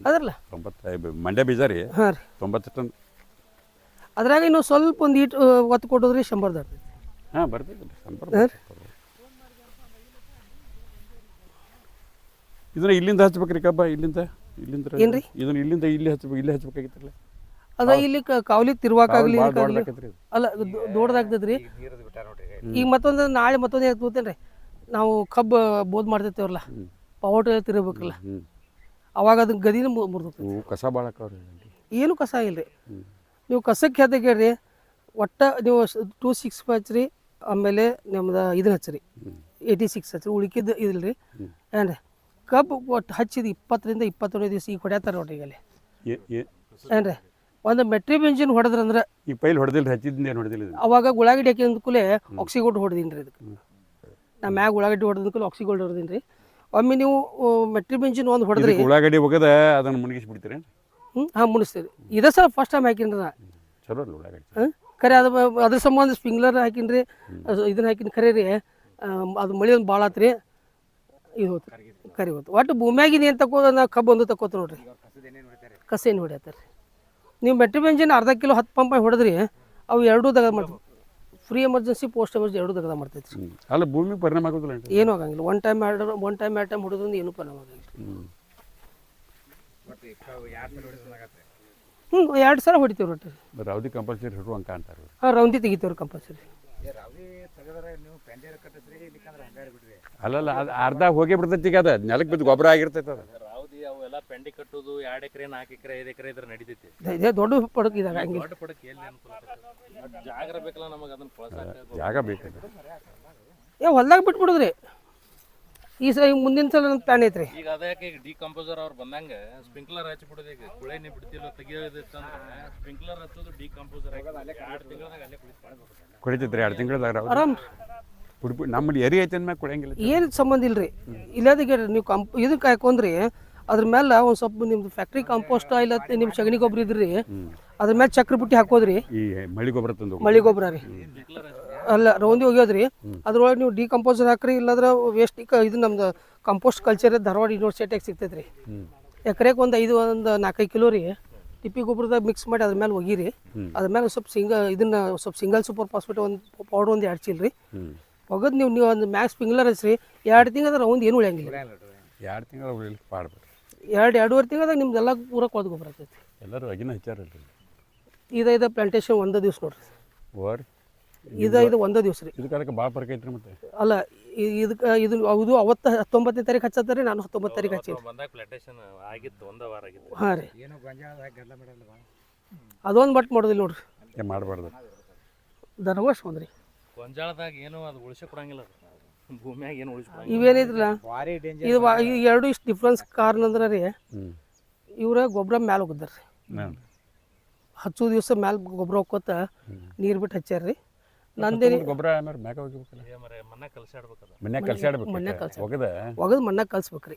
ಅದರಲ್ಲ 90 ಮಂಡ್ಯ ಬೀಜ ರೀ. ಹಾಂ ರೀ 90 ಟನ್. ಅದ್ರಾಗ ಇನ್ನು ಸ್ವಲ್ಪ ಒಂದು ಈಟ್ ಒತ್ತು ಕೊಟ್ಟೋದ್ರಿ 100 ದಾಟ್ತೈತಿ. ಹಾಂ ಬರ್ತೈತೆ. ಇದನ್ನ ಇಲ್ಲಿಂದ ಹಚ್ಬೇಕ್ರಿ ಕಬ್ಬ ಇಲ್ಲಿಂದ ಏನ್ರಿ ಇದನ್ನ ಇಲ್ಲಿಂದ ಇಲ್ಲಿ ಹಚ್ಬೇಕು, ಇಲ್ಲಿ ಹಚ್ಬೇಕಾಗಿತ್ತಲ್ಲ. ಅದ ಇಲ್ಲಿ ಕಾವಲಿ ತಿರ್ವಾಕಾಗ್ಲಿ ಅಲ್ಲ ದೊಡ್ಡದಾಗ್ತದ್ರಿ. ಈಗ ಮತ್ತೊಂದು ನಾಳೆ ಮತ್ತೊಂದು ಏನು ತಗೋತೇನ್ರಿ, ನಾವು ಕಬ್ಬು ಬೋದ್ ಮಾಡ್ತೈತೇವಲ್ಲ ಪವಟ್ ತಿರ್ಬೇಕಲ್ಲ, ಅವಾಗ ಅದನ್ನ ಗದಿನ ಮುರಿದೋಗ್ತೈತಿ. ಕಸ ಭಾಳ ಆಕವ್ರಿ. ಏನು ಕಸ ಇಲ್ರಿ. ನೀವು ಕಸಕ್ಕೆ ಹೇಳ್ರಿ ಒಟ್ಟ ನೀವು 265 ಹಚ್ಚ್ರಿ, ಆಮೇಲೆ ನಮ್ದು ಇದನ್ನ ಹಚ್ಚ್ರಿ 86 ಹಚ್ಚ್ರಿ, ಉಳಿಕಿದ್ದು ಇದಿಲ್ರಿ. ಏನ್ರಿ ಕಬ್ಬು ಒಟ್ಟು ಹಚ್ಚಿದ 20 ರಿಂದ 25 ದಿವಸ ಈಗ ಹೊಡ್ಯಾತಾರ ನೋಡ್ರಿ. ಈಗ ಅಲ್ಲಿ ಏನ್ರಿ ಒಂದು ಮೆಟ್ರಿಕ್ ಇಂಜಿನ್ ಹೊಡೆದ್ರಂದ್ರೆ ಈಗ ಪೈಲ್ ಹೊಡೆದಿಲ್ಲ, ಹಚ್ಚಿದ್ದ ಏನು ಹೊಡೆದಿಲ್ಲ. ಅವಾಗ ಉಳ್ಳಾಗಡ್ಡಿ ಹಾಕಿದ ಕೂಡಲೇ ಆಕ್ಸಿಗೋಲ್ಡ್ ಹೊಡೆದೀನಿ ರೀ. ಇದಕ್ಕೆ ನಾ ಮ್ಯಾಗ ಉಳ್ಳಾಗಡ್ಡಿ ಹೊಡೆದ ಕೂಡಲೇ ಆಕ್ಸಿಗೋಲ್ಡ್ ಹೊಡೆದೀನಿ ರೀ. ಒಮ್ಮೆ ನೀವು ಮೆಟ್ರಿಕ್ ಇಂಜಿನ್ ಒಂದು ಹೊಡೆದ್ರಿ ಉಳ್ಳಾಗಡ್ಡಿ ಹೋಗದ ಅದನ್ನು ಮುಣಗಿಸಿ ಬಿಡ್ತೀರಿ. ಹಾಂ ಮುಣಿಸ್ತೀರಿ. ಇದೇ ಸಲ ಫಸ್ಟ್ ಟೈಮ್ ಹಾಕಿನ್ರಿ ನಾ. ಚಲೋ ಅಲ್ಲ ಉಳ್ಳಾಗಡ್ಡಿ. ಖರೆ ಅದ್ರ ಸಂಬಂಧ ಸ್ಪ್ರಿಂಗ್ಲರ್ ಹಾಕಿನ್ರಿ, ಇದನ್ನ ಹಾಕಿನ ಖರೆ ರೀ. ಅದು ಮಳೆ ಒಂದು ಭಾಳ ಆತ್ರಿ, ಇದು ಹೋತು ಕರಿ ಹೋತು. ಒಟ್ಟು ಭೂಮಿಯಾಗಿನ ಏನು ತಗೋದ ನಾ ಕಬ್ಬು ಒಂದು ತಗೋತ ನೋಡ್ರಿ. ಕಸ ಏನು ಹೊಡ್ಯಾತಾರೆ ರೀ. ನೀವು ಮೆಟ್ರಿಕ್ ಇಂಜಿನ್ ಅರ್ಧ ಕಿಲೋ 10 ಪಂಪ್ ಹೊಡೆದ್ರಿ, ಅವು 2 ದಗದ ಮಾಡ್ತೀವಿ. ಫ್ರೀ ಎಮರ್ಜೆನ್ಸಿ ಪೋಸ್ಟ್ ಎಮರ್ಜೆನ್ಸಿ 2 ದಗದ ಮಾಡ್ತೈತಿ ರೀ. ಅಲ್ಲ ಭೂಮಿ ಪರಿಣಾಮ ಆಗೋದಿಲ್ಲ, ಏನೂ ಆಗಂಗಿಲ್ಲ. ಒನ್ ಟೈಮ್ ಹೊಡೆದ್ರಿಂದ ಏನೂ ಪರಿಣಾಮ ಆಗಂಗಿಲ್ಲ. 2 ಸಲ ಹೊಡಿತೀವಿ ಒಟ್ಟು. ರೌದಿ ಕಂಪಲ್ಸರಿ ಹೊಡುವ ಅಂಕ ಅಂತಾರೆ. ಹಾಂ ರೌಂದಿ ತೆಗಿತೀವ್ರಿ ಕಂಪಲ್ಸರಿ. ಅಲ್ಲಲ್ಲ ಅದು ಅರ್ಧ ಹೋಗಿ ಬಿಡ್ತೈತಿ. ಈಗ ಅದು ನೆಲಕ್ಕೆ ಬಿದ್ದು ಗೊಬ್ಬರ ಆಗಿರ್ತೈತೆ. ಅದು ರಾವದಿ ಅವೆಲ್ಲ ಪೆಂಡಿ ಕಟ್ಟೋದು 2 ಎಕರೆ 4 ಎಕರೆ 5 ಎಕರೆ ಇದ್ರೆ ನಡೀತೈತಿ. ಇದೇ ದೊಡ್ಡ ಪಡಕ್ ಇದಾಗ ಹಂಗೆ ದೊಡ್ಡ ಪಡಕ್ಕೆ ಎಲ್ಲಿ ಅನುಕೂಲ ಜಾಗ ಬೇಕಲ್ಲ ನಮಗೆ, ಅದನ್ನ ಕೊಳಸಾಕ ಜಾಗ ಬೇಕು. ಹೊಲ್ದಾಗ ಬಿಟ್ಬಿಡುದ್ರಿ. ಈ ಮುಂದಿನ ಸಲ ನನ್ನ ಪ್ಲಾನ್ ಐತ್ರಿ. ಈಗ ಅದಕ್ಕೆ ಈಗ ಡಿಕಂಪೋಸರ್ ಅವ್ರು ಬಂದಂಗ ಸ್ಪ್ರಿಂಕ್ಲರ್ ಹಚ್ಚಿಬಿಡೋದು. ಈಗ ಕುಳೆ ನೀವು ಬಿಡ್ತಿಲ್ಲ ತೆಗಿಯೋದಿತ್ತಂದ್ರೆ ಸ್ಪ್ರಿಂಕ್ಲರ್ ಹಚ್ಚೋದು ಡಿಕಂಪೋಸರ್ 2 ತಿಂಗಳದಾಗ ಅಲ್ಲೇ ಕುಡಿತೈತ್ರಿ. 2 ತಿಂಗಳದಾಗ ಆರಾಮ್ ನಮ್ಮಲ್ಲಿ ಎರಿ ಐತೆ ಅಂದ್ಮೇಲೆ ಕುಡಿಯಂಗಿಲ್ಲ. ಏನು ಸಂಬಂಧ ಇಲ್ರಿ. ಇಲ್ಲದಕ್ಕೆ ನೀವು ಇದಕ್ಕೆ ಹಾಕೊಂಡ್ರಿ ಅದ್ರ ಮೇಲೆ ಒಂದು ಸ್ವಲ್ಪ ನಿಮ್ದು ಫ್ಯಾಕ್ಟ್ರಿ ಕಾಂಪೋಸ್ಟ್ ಇಲ್ಲ ನಿಮ್ಮ ಸಗಣಿ ಗೊಬ್ಬರ ಇದ್ರಿ ಅದ್ರ ಮೇಲೆ ಚಕ್ರ ಬುಟ್ಟಿ ಹಾಕೋದ್ರಿ. ಈ ಮಳಿ ಗೊಬ್ಬರ ತಂದು ಮಳಿ ಗೊಬ್ಬರ ರೀ ಅಲ್ಲ ರೌಂದಿ ಒಗ್ಯೋದ್ರಿ. ಅದ್ರೊಳಗೆ ನೀವು ಡಿಕಂಪೋಸರ್ ಹಾಕ್ರಿ, ಇಲ್ಲಾಂದ್ರೆ ವೇಸ್ಟ್ ಇದು ನಮ್ದು ಕಂಪೋಸ್ಟ್ ಕಲ್ಚರ್ ಧಾರವಾಡ ಯೂನಿವರ್ಸಿಟಿಯಾಗ ಸಿಗ್ತೈತೆ ರೀ. ಎಕರೆಗೆ ಒಂದು 4-5 ಕಿಲೋ ರೀ ತಿಪ್ಪಿ ಗೊಬ್ಬರದಾಗ ಮಿಕ್ಸ್ ಮಾಡಿ ಅದ್ರ ಮೇಲೆ ಒಗಿರಿ. ಅದ್ರ ಮೇಲೆ ಸ್ವಲ್ಪ ಸಿಂಗಲ್ ಸೂಪರ್ ಫಾಸ್ಫೇಟ್ ಒಂದು ಪೌಡರ್ ಒಂದು 2 ಚೀಲ ರೀ ಒಗದು ನೀವು ಒಂದು ಮ್ಯಾಕ್ಸ್ ಸ್ಪ್ರಿಂಕ್ಲರ್ ಹಚ್ರಿ. 2 ತಿಂಗಳ ರೌಂದ್ ಏನು ಉಳಿಯಂಗಿಲ್ಲ. 2 ತಿಂಗಳು ಉಳಿಲಿಕ್ಕೆ ಪಾಡ್ಬೇಕು. 2-2.5 ತಿಂಗಳದಾಗ ನಿಮ್ದೆಲ್ಲ ಪೂರ ಕೊಳದ ಗೊಬ್ಬರ ಆಗ್ತೈತಿ. ಎಲ್ಲರೂ ಅಗಿನ ಹಚ್ಚಾರಲ್ರಿ. ಇದು ಪ್ಲಾಂಟೇಶನ್ 1 ದಿವ್ಸ ನೋಡ್ರಿ. ಇದು 1 ದಿವ್ಸ ರೀ. ಇದಕ್ಕೆ ಭಾಳ ಫರ್ಕ್ ಐತ್ರಿ. ಮತ್ತೆ ಅಲ್ಲ ಇದು ಅವತ್ತು 19ನೇ ತಾರೀಕು ಹಚ್ಚತ್ತಾರೆ, ನಾನು 19 ತಾರೀಕು ಹಚ್ಚಿ ಬಂದಾಗ ಪ್ಲಾಂಟೇಶನ್ ಆಗಿತ್ತು, 1 ವಾರ ಆಗಿತ್ತು. ಹಾಂ ರೀ, ಅದೊಂದು ಬಟ್ ಮಾಡೋದಿಲ್ಲ ನೋಡ್ರಿ. ಮಾಡಬಾರ್ದು. ದನವಶ್ ಒಂದ್ರಿ ಗೊಂಜಾಳದಾಗ ಏನು ಅದು ಉಳಿಸಿ ಕೊಡಂಗಿಲ್ಲ, ಅದು ಭೂಮಿಯಾಗ ಏನು ಉಳಿಸಿ ಕೊಡಂಗಿಲ್ಲ. ಇವೇನಿದ್ರಲ್ಲ ಇದು ಎರಡು ಇಷ್ಟು ಡಿಫ್ರೆನ್ಸ್ ಕಾರಣ ಅಂದ್ರೆ ರೀ, ಇವ್ರ ಗೊಬ್ಬರ ಮ್ಯಾಲ ಹೋಗಿದ್ದಾರ ರೀ. ಹಚ್ಚು ದಿವಸ ಮ್ಯಾಲ ಗೊಬ್ಬರ ಹೋಗ್ಕೋತ ನೀರು ಬಿಟ್ಟು ಹಚ್ಚಾರ್ರಿ. ನಂದೇನಿ ಗೊಬ್ಬರ ಮ್ಯಾಗ ಹೋಗಿಬೇಕಲ್ಲ, ಮಣ್ಣಾಗ ಕಲಸಾಡ್ಬೇಕದ, ಮಣ್ಣಾಗ ಒಗದು ಮಣ್ಣಾಗ ಕಲ್ಸ್ಬೇಕ್ರಿ.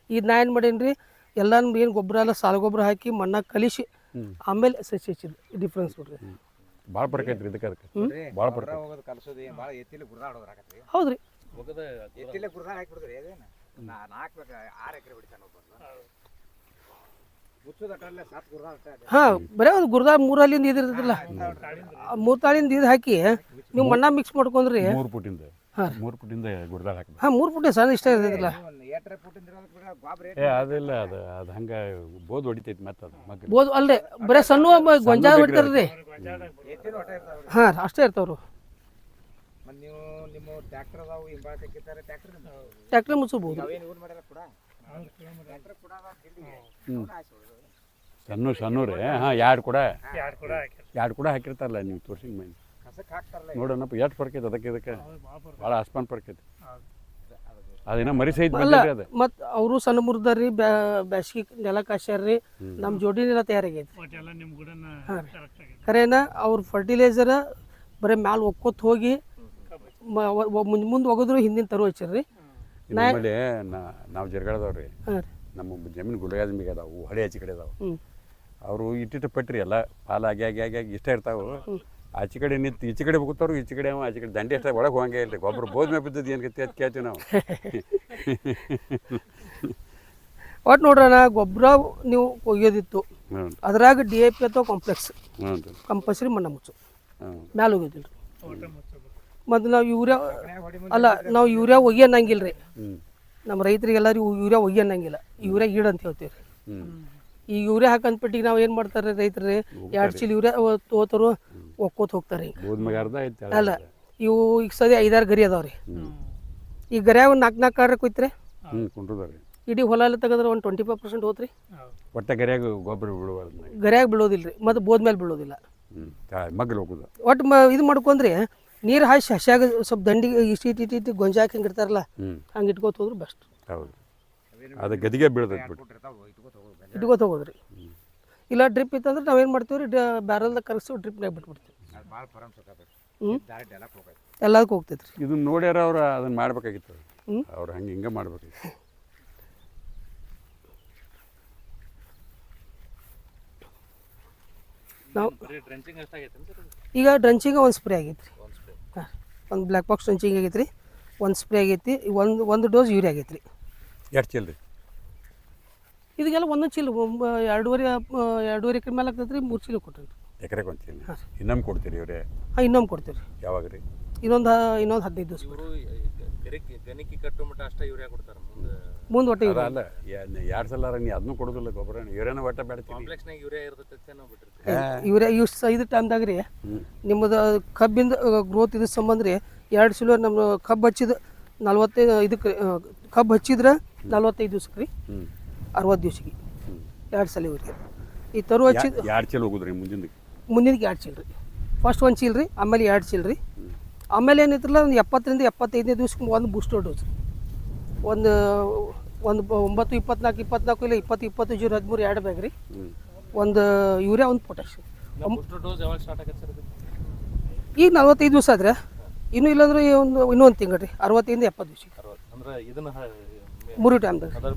ಇದು ನಾ ಏನು ಮಾಡೇನಿ, ಎಲ್ಲ ಏನು ಗೊಬ್ಬರ ಎಲ್ಲ ಸಾಲ ಗೊಬ್ಬರ ಹಾಕಿ ಮಣ್ಣಾಗ ಕಲಿಸಿ ಆಮೇಲೆ ಸಸಿ ಹಚ್ಚಿದ್ದು. ಡಿಫ್ರೆನ್ಸ್ ನೋಡ್ರಿ, ಭಾಳ ಫರ್ಕ್ ಐತ್ರಿ. ಇದಕ್ಕೆ ಭಾಳ ಫರ್ಕ್. ಹೌದ್ರಿ, ಹಾಂ ಬರೀ ಒಂದು ಗುರ್ದ 3 ಅಲ್ಲಿಂದ ಇದಿರ್ತಲ್ಲ, 3 ತಾಳಿಂದ ಇದು ಹಾಕಿ ನೀವು ಮಣ್ಣ ಮಿಕ್ಸ್ ಮಾಡ್ಕೊಂಡ್ರಿ. 3 ಫುಟಿಂದ ಗುರ್ದಾಳ ಹಾಕಿ. ಹಾಂ 3 ಫುಟ್ ಸಣ್ಣ ಇಷ್ಟ ಇರ್ತೈತಿಲ್ಲ. ಅದಿಲ್ಲ, ಅದು ಹಂಗೆ ಬೋದ್ ಹೊಡಿತೈತಿ. ಮತ್ತೆ ಅದು ಮಗ್ಗ ಬೋದು ಅಲ್ರಿ, ಬರೀ ಸಣ್ಣ ಗೊಂಜಾಳ ಹೊಡಿತಾರ್ರಿ. ಹಾಂ ಅಷ್ಟೇ ಇರ್ತಾವ್ರು. ಟ್ಯಾಕ್ಟ್ರ್ ಮುಚ್ಚಬಹುದು. ಸಣ್ಣ ರೀ. ಹಾಂ 2 ಕೂಡ ಹಾಕಿರ್ತಾರಲ್ಲ ನೀವು ತೋರ್ಸಿಂಗ್ ಮೈನ್ ನೋಡೋಣಪ್ಪ. ಎಷ್ಟು ಫರ್ಕ್ ಐತೆ ಅದಕ್ಕೆ ಇದಕ್ಕೆ ಭಾಳ ಆಸ್ಪಾನ್ ಫರ್ಕ್ ಐತಿ. ಅದೇನೋ ಮರಿ ಸಹಿತ ಅದು. ಮತ್ತು ಅವರು ಸಣ್ಣ ಮುರ್ದಾರ್ರಿ, ಬ್ಯಾಸ್ಗಿ ನೆಲ ಕಾಶ್ಯಾರ್ರಿ, ನಮ್ಮ ಜೋಡಿನೆಲ್ಲ ತಯಾರಾಗೈತಿ. ಹಾಂ ಖರೇನ ಅವ್ರ ಫರ್ಟಿಲೈಸರ್ ಬರೀ ಮ್ಯಾಲ ಒಕ್ಕೋತ್ ಹೋಗಿ ಮುಂದೆ ಒಗದ್ರು ಹಿಂದಿನ ತರು ಹಚ್ಚಿರ್ರಿ. ನಮ್ಮಲ್ಲಿ ನಾವು ಜರ್ಗಾಡದವ್ರಿ, ನಮ್ಮ ಜಮೀನು ಗುಲ್ಗಾದ ಮಿಗ ಅದಾವು, ಹಳೆ ಆಚೆ ಕಡೆ ಅದಾವು. ಅವರು ಇಟ್ಟಿಟ್ಟು ಪಟ್ರಿ ಎಲ್ಲ ಪಾಲ ಆಗಿ ಇಷ್ಟ ಇರ್ತಾವೆ. ಆಚೆ ಕಡೆ ನಿಂತು ಈಚೆ ಕಡೆ ಹೋಗ್ತಾವ್ರು, ಈಚೆ ಕಡೆ ಆಚೆ ಕಡೆ ದಂಡೆ ಅಷ್ಟೇ ಒಳಗೆ ಹೋಗಂಗೆ ಇಲ್ರಿ. ಗೊಬ್ಬರ ಬೋದ್ ಮೇಲೆ ಬಿದ್ದದ್ದು ಏನು ಗತಿ ಅದು ಕೇಳ್ತೀವಿ ನಾವು. ಒಟ್ಟು ನೋಡ್ರಣ, ಗೊಬ್ಬರ ನೀವು ಒಯ್ಯೋದಿತ್ತು ಅದ್ರಾಗ DAP ಅಥವಾ ಕಾಂಪ್ಲೆಕ್ಸ್ ಕಂಪಲ್ಸರಿ ಮಣ್ಣ ಮುಚ್ಚು ಮ್ಯಾಲೆ ಹೋಗೋದಿಲ್ಲ ರೀ. ಮತ್ತು ನಾವು ನಾವು ಯೂರಿಯಾ ಒಗಿ ಅನ್ನಂಗಿಲ್ಲ ರೀ. ನಮ್ಮ ರೈತರಿಗೆಲ್ಲರಿಗೂ ಯೂರಿಯಾ ಒಗಿ ಅನ್ನಂಗಿಲ್ಲ, ಯೂರಿಯಾ ಈಡ್ ಅಂತ ಹೇಳ್ತೀವಿ ರೀ. ಈ ಯೂರಿಯಾ ಹಾಕಂದ್ಬಿಟ್ಟಿಗೆ ನಾವು ಏನು ಮಾಡ್ತಾರೆ ರೈತರು, 2 ಚೀಲ ಯೂರಿಯಾ ತಗೋತಾರು, ಒಕ್ಕೋತ ಹೋಗ್ತಾರೆ. ಅಲ್ಲ ಇವು ಈಗ ಸದ್ಯ 5-6 ಗರಿ ಅದಾವ್ರಿ. ಈ ಗರಿಯಾಗ ಒಂದು 4 ಕಾರ್ರೆ ಕೊಯ್ತ್ರಿ. ಇಡೀ ಹೊಲ ಎಲ್ಲ ತೆಗೆದ್ರೆ ಒಂದು 25% ಹೋತ್ರಿ. ಒಟ್ಟು ಗರಿಯಾಗ ಗೊಬ್ಬರ ಬೀಳುವಲ್ಲ, ಗರಿಯಾಗ ಬೀಳೋದಿಲ್ಲ ರೀ, ಮತ್ತು ಬೋದ್ ಮೇಲೆ ಬೀಳೋದಿಲ್ಲ. ಒಟ್ಟು ಇದು ಮಾಡ್ಕೊಂಡ್ರಿ ನೀರು ಹಾಕಿ ಹಸಿಯಾಗ ಸ್ವಲ್ಪ ದಂಡಿಗೆ ಇಷ್ಟು ಗೊಂಜಾಳ ಹಾಕಿ ಹಿಂಗಿರ್ತಾರಲ್ಲ, ಹಂಗೆ ಇಟ್ಕೋತ ಹೋದ್ರೆ ಬೆಸ್ಟ್. ಹೌದು, ಅದು ಗದಿಗೆ ಬೀಳ್ತೈತೆ ಇಟ್ಕೋತ ಹೋಗೋದ್ರಿ. ಇಲ್ಲ ಡ್ರಿಪ್ ಇತ್ತಂದ್ರೆ ನಾವೇನು ಮಾಡ್ತೀವಿ ರೀ, ಬ್ಯಾರಲ್ದಾಗ ಕರಗಿಸಿ ಡ್ರಿಪ್ನಾಗ ಬಿಟ್ಬಿಡ್ತೀವಿ. ಎಲ್ಲದಕ್ಕೂ ಹೋಗ್ತೈತೆ ರೀ. ಇದನ್ನ ನೋಡ್ಯಾರ ಅವ್ರು ಅದನ್ನ ಮಾಡ್ಬೇಕಾಗಿತ್ತು. ಅವ್ರು ಹಿಂಗೆ ಮಾಡ್ಬೇಕಾಗಿತ್ತು. ನಾವು ಈಗ ಡ್ರಂಚಿಂಗ್ 1 ಸ್ಪ್ರೇ ಆಗೈತೆ ರೀ. ಹಾಂ, ಒಂದು ಬ್ಲ್ಯಾಕ್ ಬಾಕ್ಸ್ ಡ್ರಂಚಿಂಗ್ ಆಗೈತೆ ರೀ, 1 ಸ್ಪ್ರೇ ಆಗೈತಿ. ಒಂದು ಡೋಸ್ ಯೂರಿಯಾ ಆಗೈತೆ ರೀ. 2 ಚೀಲ ರೀ ಇದಕ್ಕೆಲ್ಲ 1 ಚೀಲ 2.5 ಎಕರೆ ಮೇಲೆ ಆಗ್ತೈತೆ ರೀ. 3 ಚೀಲ ಕೊಟ್ಟೆ ರೀ. ಎಕರೆಗೆ 1 ಚೀಲ. ಇನ್ನೊಮ್ಮೆ ಕೊಡ್ತೀರಿ ಇವ್ರೆ? ಹಾಂ ಇನ್ನೊಮ್ಮೆ ಕೊಡ್ತೀವಿ ರೀ. ಯಾವಾಗ ರೀ? ಇನ್ನೊಂದು 15 ದಿವಸ ಗಣಿಕೆ ಕಟ್ಟು ಮಟ್ಟ ಅಷ್ಟೇ ಯೂರಿಯಾ ಕೊಡ್ತಾರೆ. ಮುಂದೆ ಒಟ್ಟು ಅಲ್ಲ 2 ಸಲ ನೀ ಅದನ್ನು ಕೊಡೋದಿಲ್ಲ ಗೊಬ್ಬರ, ಯೂರಿಯಾನ ಒಟ್ಟ ಬೇಡ್ತೀವಿ. ಕಾಂಪ್ಲೆಕ್ಸ್ನಾಗ ಯೂರಿಯಾ ಇರ್ತೈತೆ ನಾವು ಬಿಟ್ಟಿರ್ತೀವಿ. ಯೂರಿಯಾ ಇದು ಟೈಮ್ದಾಗ ರೀ ನಿಮ್ಮದು ಕಬ್ಬಿಂದ ಗ್ರೋತ್ ಇದ್ರ ಸಂಬಂಧ ರೀ 2 ಚೀಲ ನಮ್ಮ ಕಬ್ಬು ಹಚ್ಚಿದ 45 ಇದಕ್ಕೆ ಕಬ್ಬು ಹಚ್ಚಿದ್ರೆ 45 ದಿವ್ಸಕ್ಕೆ ರೀ, 60 ದಿವ್ಸಕ್ಕೆ 2 ಸಲ ಯೂರಿಯಾ. ಈ ತರು ಹಚ್ಚಿದ 2 ಚೀಲ ಹೋಗುದ್ರಿ. ಮುಂದಿನಕ್ಕೆ 2 ಚೀಲ ರೀ. ಫಸ್ಟ್ 1 ಚೀಲ ರೀ, ಆಮೇಲೆ 2 ಚೀಲ ರೀ. ಆಮೇಲೆ ಏನೈತ್ರಲ್ಲ ಒಂದು 70ರಿಂದ 75ನೇ ದಿವ್ಸಕ್ಕೆ 1 ಬೂಸ್ಟರ್ ಡೋಸ್, ಒಂದು 9, 24, 24 ಇಲ್ಲ 20, 20, 0, 13 2 ಬ್ಯಾಗ್ ರೀ. ಒಂದು ಯೂರಿಯಾ, ಒಂದು ಪೊಟ್ಯಾಶ್. ಈಗ 45 ದಿವಸ ಆದ್ರೆ ಇನ್ನೂ ಇಲ್ಲಾಂದ್ರೆ ಇನ್ನೊಂದು ತಿಂಗಳು ರೀ, 65ರಿಂದ 70 ದಿವ್ಸಕ್ಕೆ. ಅಂದ್ರೆ ಇದನ್ನ 3 ಟೈಮ್ದಾಗ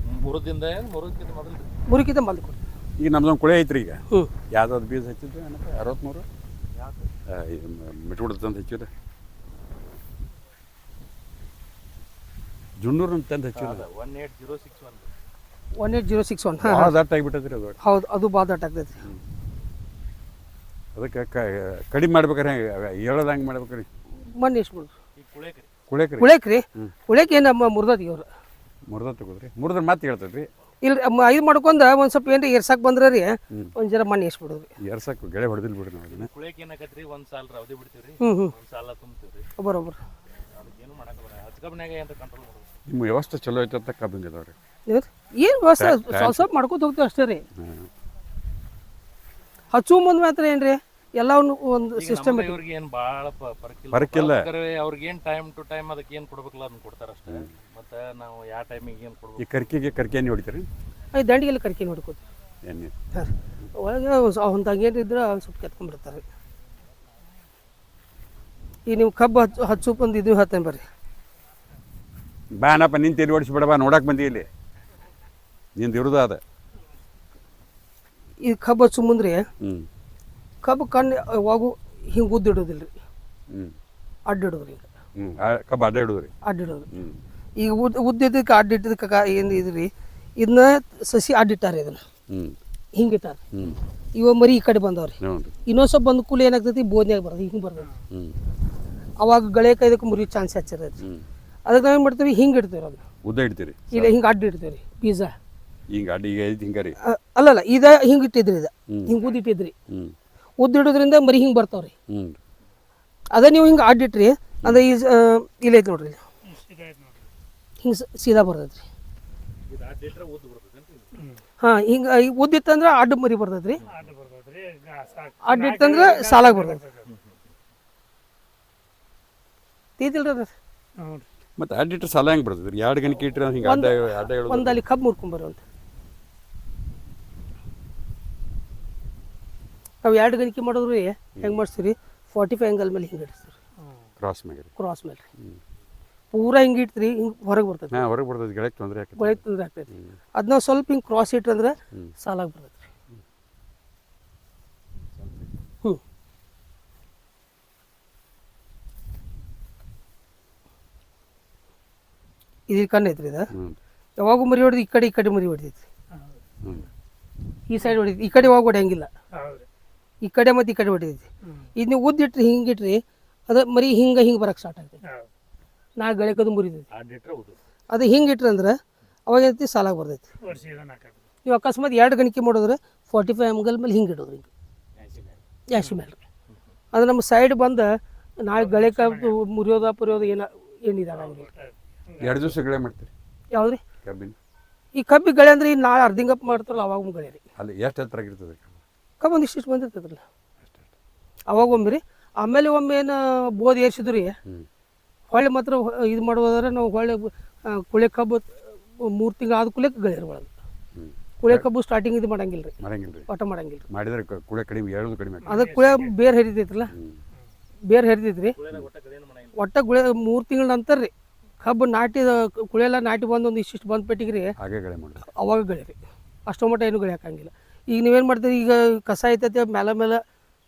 3 ದಿನದ 3 ಮೊದಲು ಕೊಡ್ತೀವಿ. ಈಗ ನಮ್ದೊಂದು ಕುಳೆ ಐತ್ರಿ ಈಗ ಹ್ಞೂ ಯಾವ್ದಾದ್ರು ಬೀಜ ಹಚ್ಚಿದ್ದು ಏನಪ್ಪ 63 ಮಿಟ್ಬಿಡುತ್ತೆ ಅಂತ ಹಚ್ಚಿದ್ರೆ ಜುನ್ನೂರು ಅಂತಂದು ಹಚ್ಚಿದ್ರೆ 18061 ಹಾಂ ಭಾಳ ದಟ್ಟ ಆಗಿಬಿಟ್ಟದ್ರಿ ಅದು ಹೌದು ಅದು ಭಾಳ ದಟ್ಟ ಆಗ್ತೈತಿ ಅದಕ್ಕೆ ಕಡಿಮೆ ಮಾಡ್ಬೇಕಾರೆ ಹೇಳೋದಂಗೆ ಮಾಡ್ಬೇಕ್ರಿ ಮಣ್ಣು ಎಷ್ಟು ಬಿಡ್ರಿ ಕುಳೆಕ್ರಿ ಕುಳೇಕ್ರಿ ಕುಳೇಕ್ ಏನು ನಮ್ಮ ಮುರ್ದತಿ ಇವ್ರು ಮುರ್ದ ತಗೋದ್ರಿ ಮುರಿದ್ರೆ ಮತ್ತೆ ಹೇಳ್ತದ್ರಿ ಇಲ್ಲ ಇದು ಮಾಡ್ಕೊಂಡ ಒಂದು ಸ್ವಲ್ಪ ಏನ್ರಿ ಎರ್ಸಕ್ಕೆ ಬಂದ್ರೆ ರೀ ಒಂದು ಜರ ಮಣ್ಣು ಎಷ್ಟು ಬಿಡೋದ್ರಿ ಎರ್ಸಕ್ಕೆ ಗೆಳೆ ಹೊಡೆದಿಲ್ಲ ಬಿಡ್ರಿ ನಾವು ಅದನ್ನ ಕುಳೇಕ್ ಏನಾಗತ್ರಿ ಒಂದ್ ಸಾಲ ರವದಿ ಬಿಡ್ತೀವ್ರಿ ಹ್ಞೂ ಹ್ಞೂ ಒಂದ್ ಸಾಲ ತುಂಬ್ತೀವ್ರಿ ಬರೋಬ್ಬರ ಅದಕ್ಕೇನು ಮಾಡಕ್ ಬರಲ್ಲ ಹಚ್ಕಬ್ನ್ಯಾಗ ಏನ್ ಕಂಟ್ರೋಲ್ ಮಾಡೋದು ನಿಮ್ಮ ವ್ಯವಸ್ಥೆ ಚಲೋ ಐತೆ ಅಂತ ಕಬ್ಬಿಂಗ್ ಇದಾವ್ರಿ ಏನು ವ್ಯವಸ್ಥೆ ಸ್ವಲ್ಪ ಸ್ವಲ್ಪ ಮಾಡ್ಕೊತ ಹೋಗ್ತೀವಿ ಅಷ್ಟೇ ರೀ ಹಚ್ಚು ಮುಂದೆ ಮಾತ್ರ ಏನ್ರಿ ಎಲ್ಲವನ್ನು ಒಂದು ಸಿಸ್ಟಮ್ ಇವ್ರಿಗೆ ಏನ್ ಬಾಳ ಫರಕ್ಕಿಲ್ಲ. ಅವ್ರಿಗೆ ಏನ್ ಟೈಮ್ ಟು ಟೈಮ್ ಅದಕ್ಕೆ ಏನ್ ಕೊಡ್ಬೇಕಲ್ಲ ಅದನ್ನ ಕೊಡ್ತಾರ ಅಷ್ಟೇ ಮತ್ತೆ ನಾವು ಯಾವ ಟೈಮಿಗೆ ಏನ್ ಕೊಡ್ಬೇಕು ಈ ಕರ್ಕೆ ಎಣ್ಣೆ ಹೊಡಿತೀರಿ ದಂಡಿಗೆಲ್ಲ ಕರ್ಕಿ ನೋಡ್ಕೋತೀವಿ ಎಣ್ಣೆ ಹಾಂ ಒಳಗೆ ಒಂದು ಹಂಗೇನಿದ್ರೆ ಸ್ವಲ್ಪ ಕೆತ್ಕೊಂಡ್ಬಿಡ್ತಾರೆ ಈಗ ನೀವು ಕಬ್ಬು ಹಚ್ಚು ಬಂದು ಇದು ಹೇಳ್ತೇನೆ ಬರ್ರಿ ಬಾನಪ್ಪ ನಿಂತು ಎಲ್ಲಿ ಓಡಿಸ್ಬಿಡಬಾ ನೋಡಕ್ಕೆ ಬಂದಿ ಇಲ್ಲಿ ನಿಂದು ಇರೋದು ಅದ ಈ ಕಬ್ಬು ಹಚ್ಚು ಮುಂದ್ರಿ ಹ್ಞೂ ಕಬ್ಬು ಕಣ್ಣು ಯಾವಾಗೂ ಹಿಂಗೆ ಉದ್ದಿಡೋದಿಲ್ಲ ರೀ ಹ್ಞೂ ಅಡ್ಡಿಡೋದ್ರಿ ಈಗ ಹ್ಞೂ ಕಬ್ಬು ಅಡ್ಡ ಹಿಡಿದ್ರಿ ಅಡ್ಡಿಡೋದು ಹ್ಞೂ ಈಗ ಉದ್ದಿದ್ದಕ್ಕೆ ಅಡ್ಡಿಟ್ಟಿದ್ದಕ್ಕೆ ಏನು ಇದು ರೀ ಇದನ್ನ ಸಸಿ ಅಡ್ಡಿಟ್ಟಾರೆ ಇದನ್ನು ಹ್ಞೂ ಹಿಂಗಿಟ್ಟಾರೆ ಹ್ಞೂ ಇವ ಮರಿ ಈ ಕಡೆ ಬಂದವ್ರಿ ಹ್ಞೂ ರೀ ಇನ್ನೊಂದು ಸ್ವಲ್ಪ ಬಂದ ಕೂಲಿ ಏನಾಗ್ತೈತಿ ಬೋದ್ನ್ಯಾಗ ಬರ್ತದೆ ಹಿಂಗೆ ಬರ್ತೈತಿ ಹ್ಞೂ ಅವಾಗ ಗಳೆ ಕೈದಕ್ಕೆ ಮುರಿ ಚಾನ್ಸ್ ಹೆಚ್ಚಿರ್ತೈತಿ ಹ್ಞೂ ಅದಕ್ಕೆ ನಾವೇನು ಮಾಡ್ತೀವಿ ಹಿಂಗೆ ಇಡ್ತೀವಿ ಅದನ್ನ ಉದ್ದ ಇಡ್ತೀರಿ ಇಲ್ಲ ಹಿಂಗೆ ಅಡ್ಡಿ ಇಡ್ತೀವಿ ರೀ ಬೀಜ ಹಿಂಗೆ ಅಡ್ಡ ಈಗ ಐತಿ ಹಿಂಗೆ ರೀ ಅಲ್ಲಲ್ಲ ಇದು ಹಿಂಗೆ ಇಟ್ಟಿದ್ರಿ ಇದು ಹ್ಞೂ ಹಿಂಗೆ ಉದ್ದಿಟ್ಟಿದ್ರಿ ಹ್ಞೂ ಉದ್ದಿಡೋದ್ರಿಂದ ಮರಿ ಹಿಂಗೆ ಬರ್ತಾವ್ರಿ ಹ್ಞೂ ಅದೇ ನೀವು ಹಿಂಗೆ ಅಡ್ಡಿಟ್ರಿ ಅಂದ್ರೆ ಈ ಇಲ್ಲ ಐತೆ ನೋಡ್ರಿ ಹಿಂಗೆ ಸೀದಾ ಬರ್ತೈತೆ ರೀ ಹಾಂ ಹಿಂಗೆ ಉದ್ದಿತ್ತಂದ್ರೆ ಅಡ್ಡ ಮರಿ ಬರ್ತೈತೆ ರೀ ಅಡ್ಡಿತ್ತಂದ್ರೆ ಸಾಲಾಗಿ ಬರ್ತೈತೆ ತೀತಿಲ್ರಿ ಅದು ಮತ್ತು ಅಡ್ಡಿಟ್ರೆ ಸಾಲ ಹೆಂಗೆ ಬರ್ತದೆ ರೀ 2 ಗಣಿಕೆ ಇಟ್ಟರೆ ಹಿಂಗೆ ಅಡ್ಡ ಅಡ್ಡ ಹೇಳೋದು ಒಂದು ಅಲ್ಲಿ ಕಬ್ಬು ಮುರ್ಕೊಂಬರ್ರಿ ಅಂತ ನಾವು 2 ಗಣಿಕೆ ಮಾಡೋದು ರೀ ಹೆಂಗೆ ಮಾಡಿಸ್ತೀವಿ 45 ಆ್ಯಂಗಲ್ ಮೇಲೆ ಹಿಂಗೆ ಇಡ್ತೀವಿ ಕ್ರಾಸ್ ಮ್ಯಾಗೆ ರೀ ಕ್ರಾಸ್ ಮೇಲೆ ರೀ ಪೂರಾ ಹಿಂಗೆ ಇಡ್ತೀರಿ ಹಿಂಗೆ ಹೊರಗೆ ಬರ್ತೈತೆ ಹಾಂ ಹೊರಗೆ ಬರ್ತದೆ ಗೆಳಕ್ಕೆ ತೊಂದರೆ ಆಗ್ತದೆ ಬೆಳೆ ತೊಂದರೆ ಆಗ್ತೈತಿ ಅದನ್ನ ಸ್ವಲ್ಪ ಹಿಂಗೆ ಕ್ರಾಸ್ ಇಟ್ರಂದ್ರೆ ಸಾಲಾಗಿ ಬರ್ತೈತೆ ರೀ ಹ್ಞೂ ಇದು ಕಣ್ಣು ಐತ್ರಿ ಇದು ಹ್ಞೂ ಯಾವಾಗೂ ಮರಿ ಹೊಡೆದು ಈ ಕಡೆ ಮರಿ ಹೊಡಿತೈತಿ ಹ್ಞೂ ಈ ಸೈಡ್ ಹೊಡಿತಿ ಈ ಕಡೆ ಯಾವಾಗ ಹೊಡೆಯಂಗಿಲ್ಲ ಈ ಕಡೆ ಮತ್ತು ಈ ಕಡೆ ಹೊಡಿತೈತಿ ಇದು ನೀವು ಉದ್ದಿಟ್ರಿ ಹಿಂಗೆ ಇಟ್ರಿ ಅದು ಮರಿ ಹಿಂಗೆ ಬರಕ್ಕೆ ಸ್ಟಾರ್ಟ್ ಆಗ್ತೈತಿ ನಾ ಗಳಿಕದು ಮುರಿತೈತಿ ಅದು ಹಿಂಗೆ ಇಟ್ರಿ ಅಂದ್ರೆ ಅವಾಗ ಏನೈತಿ ಸಾಲಾಗಿ ಬರ್ತೈತಿ ನೀವು ಅಕಸ್ಮಾತ್ 2 ಗಣಿಕೆ ಮಾಡಿದ್ರೆ 45 ಆ್ಯಂಗಲ್ ಮೇಲೆ ಹಿಂಗೆ ಇಡೋದ್ರಿ ಹಿಂಗೆ ಜಾಸ್ತಿ ಮೇಲೆ ರೀ ಅದು ನಮ್ಮ ಸೈಡ್ ಬಂದು ನಾಳೆ ಗಳಿಕ ಮುರಿಯೋದು ಏನಿದಾಗಂಗಿಲ್ಲ 2 ದಿವಸ ಗೆಳೆ ಮಾಡ್ತೀರಿ ಯಾವ್ದು ರೀ ಕಬ್ಬಿನ ಈ ಕಬ್ಬಿ ಗಳೆ ಅಂದ್ರೆ ಈಗ ನಾಳೆ ಅರ್ಧಿಂಗಪ್ಪ ಮಾಡ್ತಾರಲ್ಲ ಅವಾಗ ಗಳೆ ರೀ ಅಲ್ಲಿ ಎಷ್ಟು ಹತ್ರ ಆಗಿರ್ತದೆ ಕಬ್ಬು ಒಂದಿಷ್ಟು ಬಂದಿರ್ತೈತ್ರಲ್ಲ ಅವಾಗ ಒಮ್ಮೆ ರೀ ಆಮೇಲೆ ಒಮ್ಮೆ ಏನು ಬೋದ್ ಏರ್ಸಿದ್ರು ರೀ ಹೊಳ್ಳಿ ಮಾತ್ರ ಇದು ಮಾಡೋದಾದ್ರೆ ನಾವು ಹೊಳ್ಳಿ ಕುಳೆ ಕಬ್ಬು 3 ತಿಂಗಳು ಆದ ಕುಳೆ ಗಳೆ ರೀ ಒಳಗೆ ಕುಳೆ ಕಬ್ಬು ಸ್ಟಾರ್ಟಿಂಗ್ ಇದು ಮಾಡಂಗಿಲ್ಲ ರೀ ಮಾಡಂಗಿಲ್ಲ ರೀ ಒಟ್ಟ ಮಾಡಂಗಿಲ್ಲ ರೀ ಮಾಡಿದ್ರೆ ಕುಳೆ ಕಡಿಮೆ ಹೇಳೋದು ಕಡಿಮೆ ಆಗ್ತದೆ ಅದಕ್ಕೆ ಕುಳೆ ಬೇರೆ ಹರಿತೈತ್ರಲ್ಲ ಬೇರೆ ಹರಿತೈತ್ರಿ ಒಟ್ಟ ಗುಳೆ 3 ತಿಂಗಳ ನಂತರ ರೀ ಕಬ್ಬು ಕುಳೆಲ್ಲ ನಾಟಿ ಬಂದು ಒಂದು ಇಷ್ಟಿಷ್ಟು ಬಂದು ಪೆಟ್ಟಿಗೆ ರೀ ಹಾಗೆ ಗೆಳೆ ಮಾಡಿ ಅವಾಗ ಗಳೆ ರೀ ಅಷ್ಟೋ ಮಟ್ಟ ಏನು ಗಳೆ ಹಾಕಂಗಿಲ್ಲ ಈಗ ನೀವೇನು ಮಾಡ್ತೀರಿ ಈಗ ಕಸ ಐತೈತೆ ಮೇಲೆ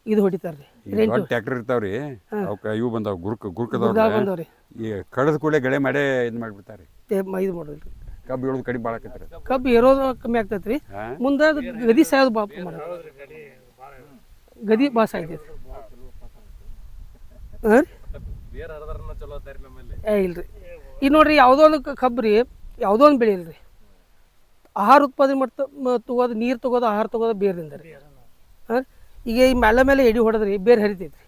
ಇದು ಹೊಡಿತಾರೆ ರೀ ದೊಡ್ಡ ಟ್ಯಾಕ್ಟರ್ ಇರ್ತಾವ್ರಿ ಅವಕ್ಕೆ ಇವು ಬಂದಾವ ಗುರ್ಕದವ್ರು ಬಂದವ್ರಿ ಈ ಕಳೆದ ಕೂಡಲೇ ಗೆಳೆ ಮಾಡೇ ಇದು ಮಾಡಿಬಿಡ್ತಾರೆ ಇದು ಮಾಡೋದು ರೀ ಕಬ್ಬು ಹೇಳೋದು ಕಡಿಮೆ ಭಾಳ ಆಕೈತ್ರಿ ಕಬ್ಬು ಏರೋದು ಕಮ್ಮಿ ಆಗ್ತೈತೆ ರೀ ಮುಂದೆ ಅದು ಗದಿ ಸಾಯೋದು ಭಾಳ ಮಾಡೋದು ಗದಿ ಭಾಳ ಸಾಯ್ತೈತಿ ಹಾಂ ಬೇರೆ ಹರದ್ರನ್ನ ಚಲೋ ಅದಾರಿ ನಮ್ಮಲ್ಲಿ ಇಲ್ರಿ ಈಗ ನೋಡ್ರಿ ಯಾವುದೋ ಒಂದು ಕಬ್ಬು ರೀ ಯಾವುದೋ ಒಂದು ಬೆಳೆ ಇಲ್ರಿ ಆಹಾರ ಉತ್ಪಾದನೆ ತಗೋದು ನೀರು ತಗೋದು ಆಹಾರ ತಗೋದು ಬೇರಿಂದ ರೀ ಹಾಂ ಈಗ ಈ ಮೇಲೆ ಎಡಿ ಹೊಡೆದ್ರಿ ಬೇರೆ ಹರಿತೈತಿ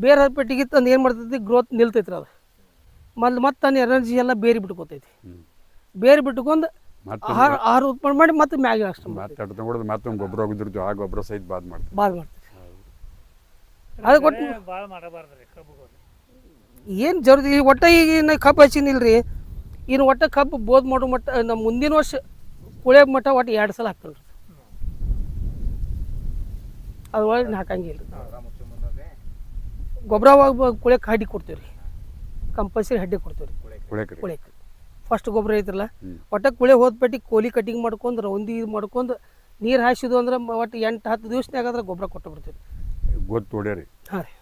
ಬೇರೆ ಹರಿಪಟ್ಟಿಗೆ ತಂದು ಏನು ಮಾಡ್ತೈತಿ ಗ್ರೋತ್ ನಿಲ್ತೈತ್ರಿ ಅದು ಮತ್ತೆ ತನ್ನ ಎನರ್ಜಿ ಎಲ್ಲ ಬೇರೆ ಬಿಟ್ಕೋತೈತಿ ಬೇರೆ ಬಿಟ್ಕೊಂಡು ಆಹಾರ ಉತ್ಪನ್ನ ಮಾಡಿ ಮತ್ತೆ ಮ್ಯಾಗೆ ಅಷ್ಟು ಮತ್ತೆ ಹೊಡೆದು ಮತ್ತೊಂದು ಗೊಬ್ಬರ ಹೋಗಿದ್ರದ್ದು ಆ ಗೊಬ್ಬರ ಸಹಿತ ಬಾದ್ ಮಾಡ್ತೀವಿ ಮಾಡ್ತೀರಿ ಅದು ಕೊಟ್ಟು ಏನು ಜರುದು ಈ ಒಟ್ಟ ಈಗ ಕಬ್ಬು ಹಚ್ಚಿನಿಲ್ರಿ ಇನ್ನು ಒಟ್ಟ ಕಬ್ಬು ಬೋದ್ ಮಾಡೋ ಮಟ್ಟ ನಮ್ಮ ಮುಂದಿನ ವರ್ಷ ಕುಳೆ ಮಟ್ಟ ಒಟ್ಟು 2 ಸಲ ಹಾಕ್ತಲ್ರಿ ಅದು ಒಳಗೆ ಹಾಕಂಗಿಲ್ಲ ರೀ ಗೊಬ್ಬರ ಕುಳೆಕ್ಕೆ ಹಡ್ಡಿ ಕೊಡ್ತೀವಿ ರೀ ಕಂಪಲ್ಸರಿ ಹಡ್ಡಿ ಕೊಡ್ತೀವಿ ರೀ ಕುಳೆಕ್ಕೆ ಫಸ್ಟ್ ಗೊಬ್ಬರ ಐತ್ರಲ್ಲ ಒಟ್ಟ ಕುಳೆ ಹೋದ್ಪಟ್ಟಿ ಕೋಲಿ ಕಟಿಂಗ್ ಮಾಡ್ಕೊಂಡು ರೌಂದಿ ಇದು ಮಾಡ್ಕೊಂಡು ನೀರು ಹಾಸಿದ್ವು ಅಂದ್ರೆ ಒಟ್ಟು 8-10 ದಿವಸನಾಗ ಅದ್ರ ಗೊಬ್ಬರ ಕೊಟ್ಟು ಬಿಡ್ತೀವಿ. ಗೊತ್ತು ಹೊಡ್ಯಾರಿ ಹಾಂ ರೀ.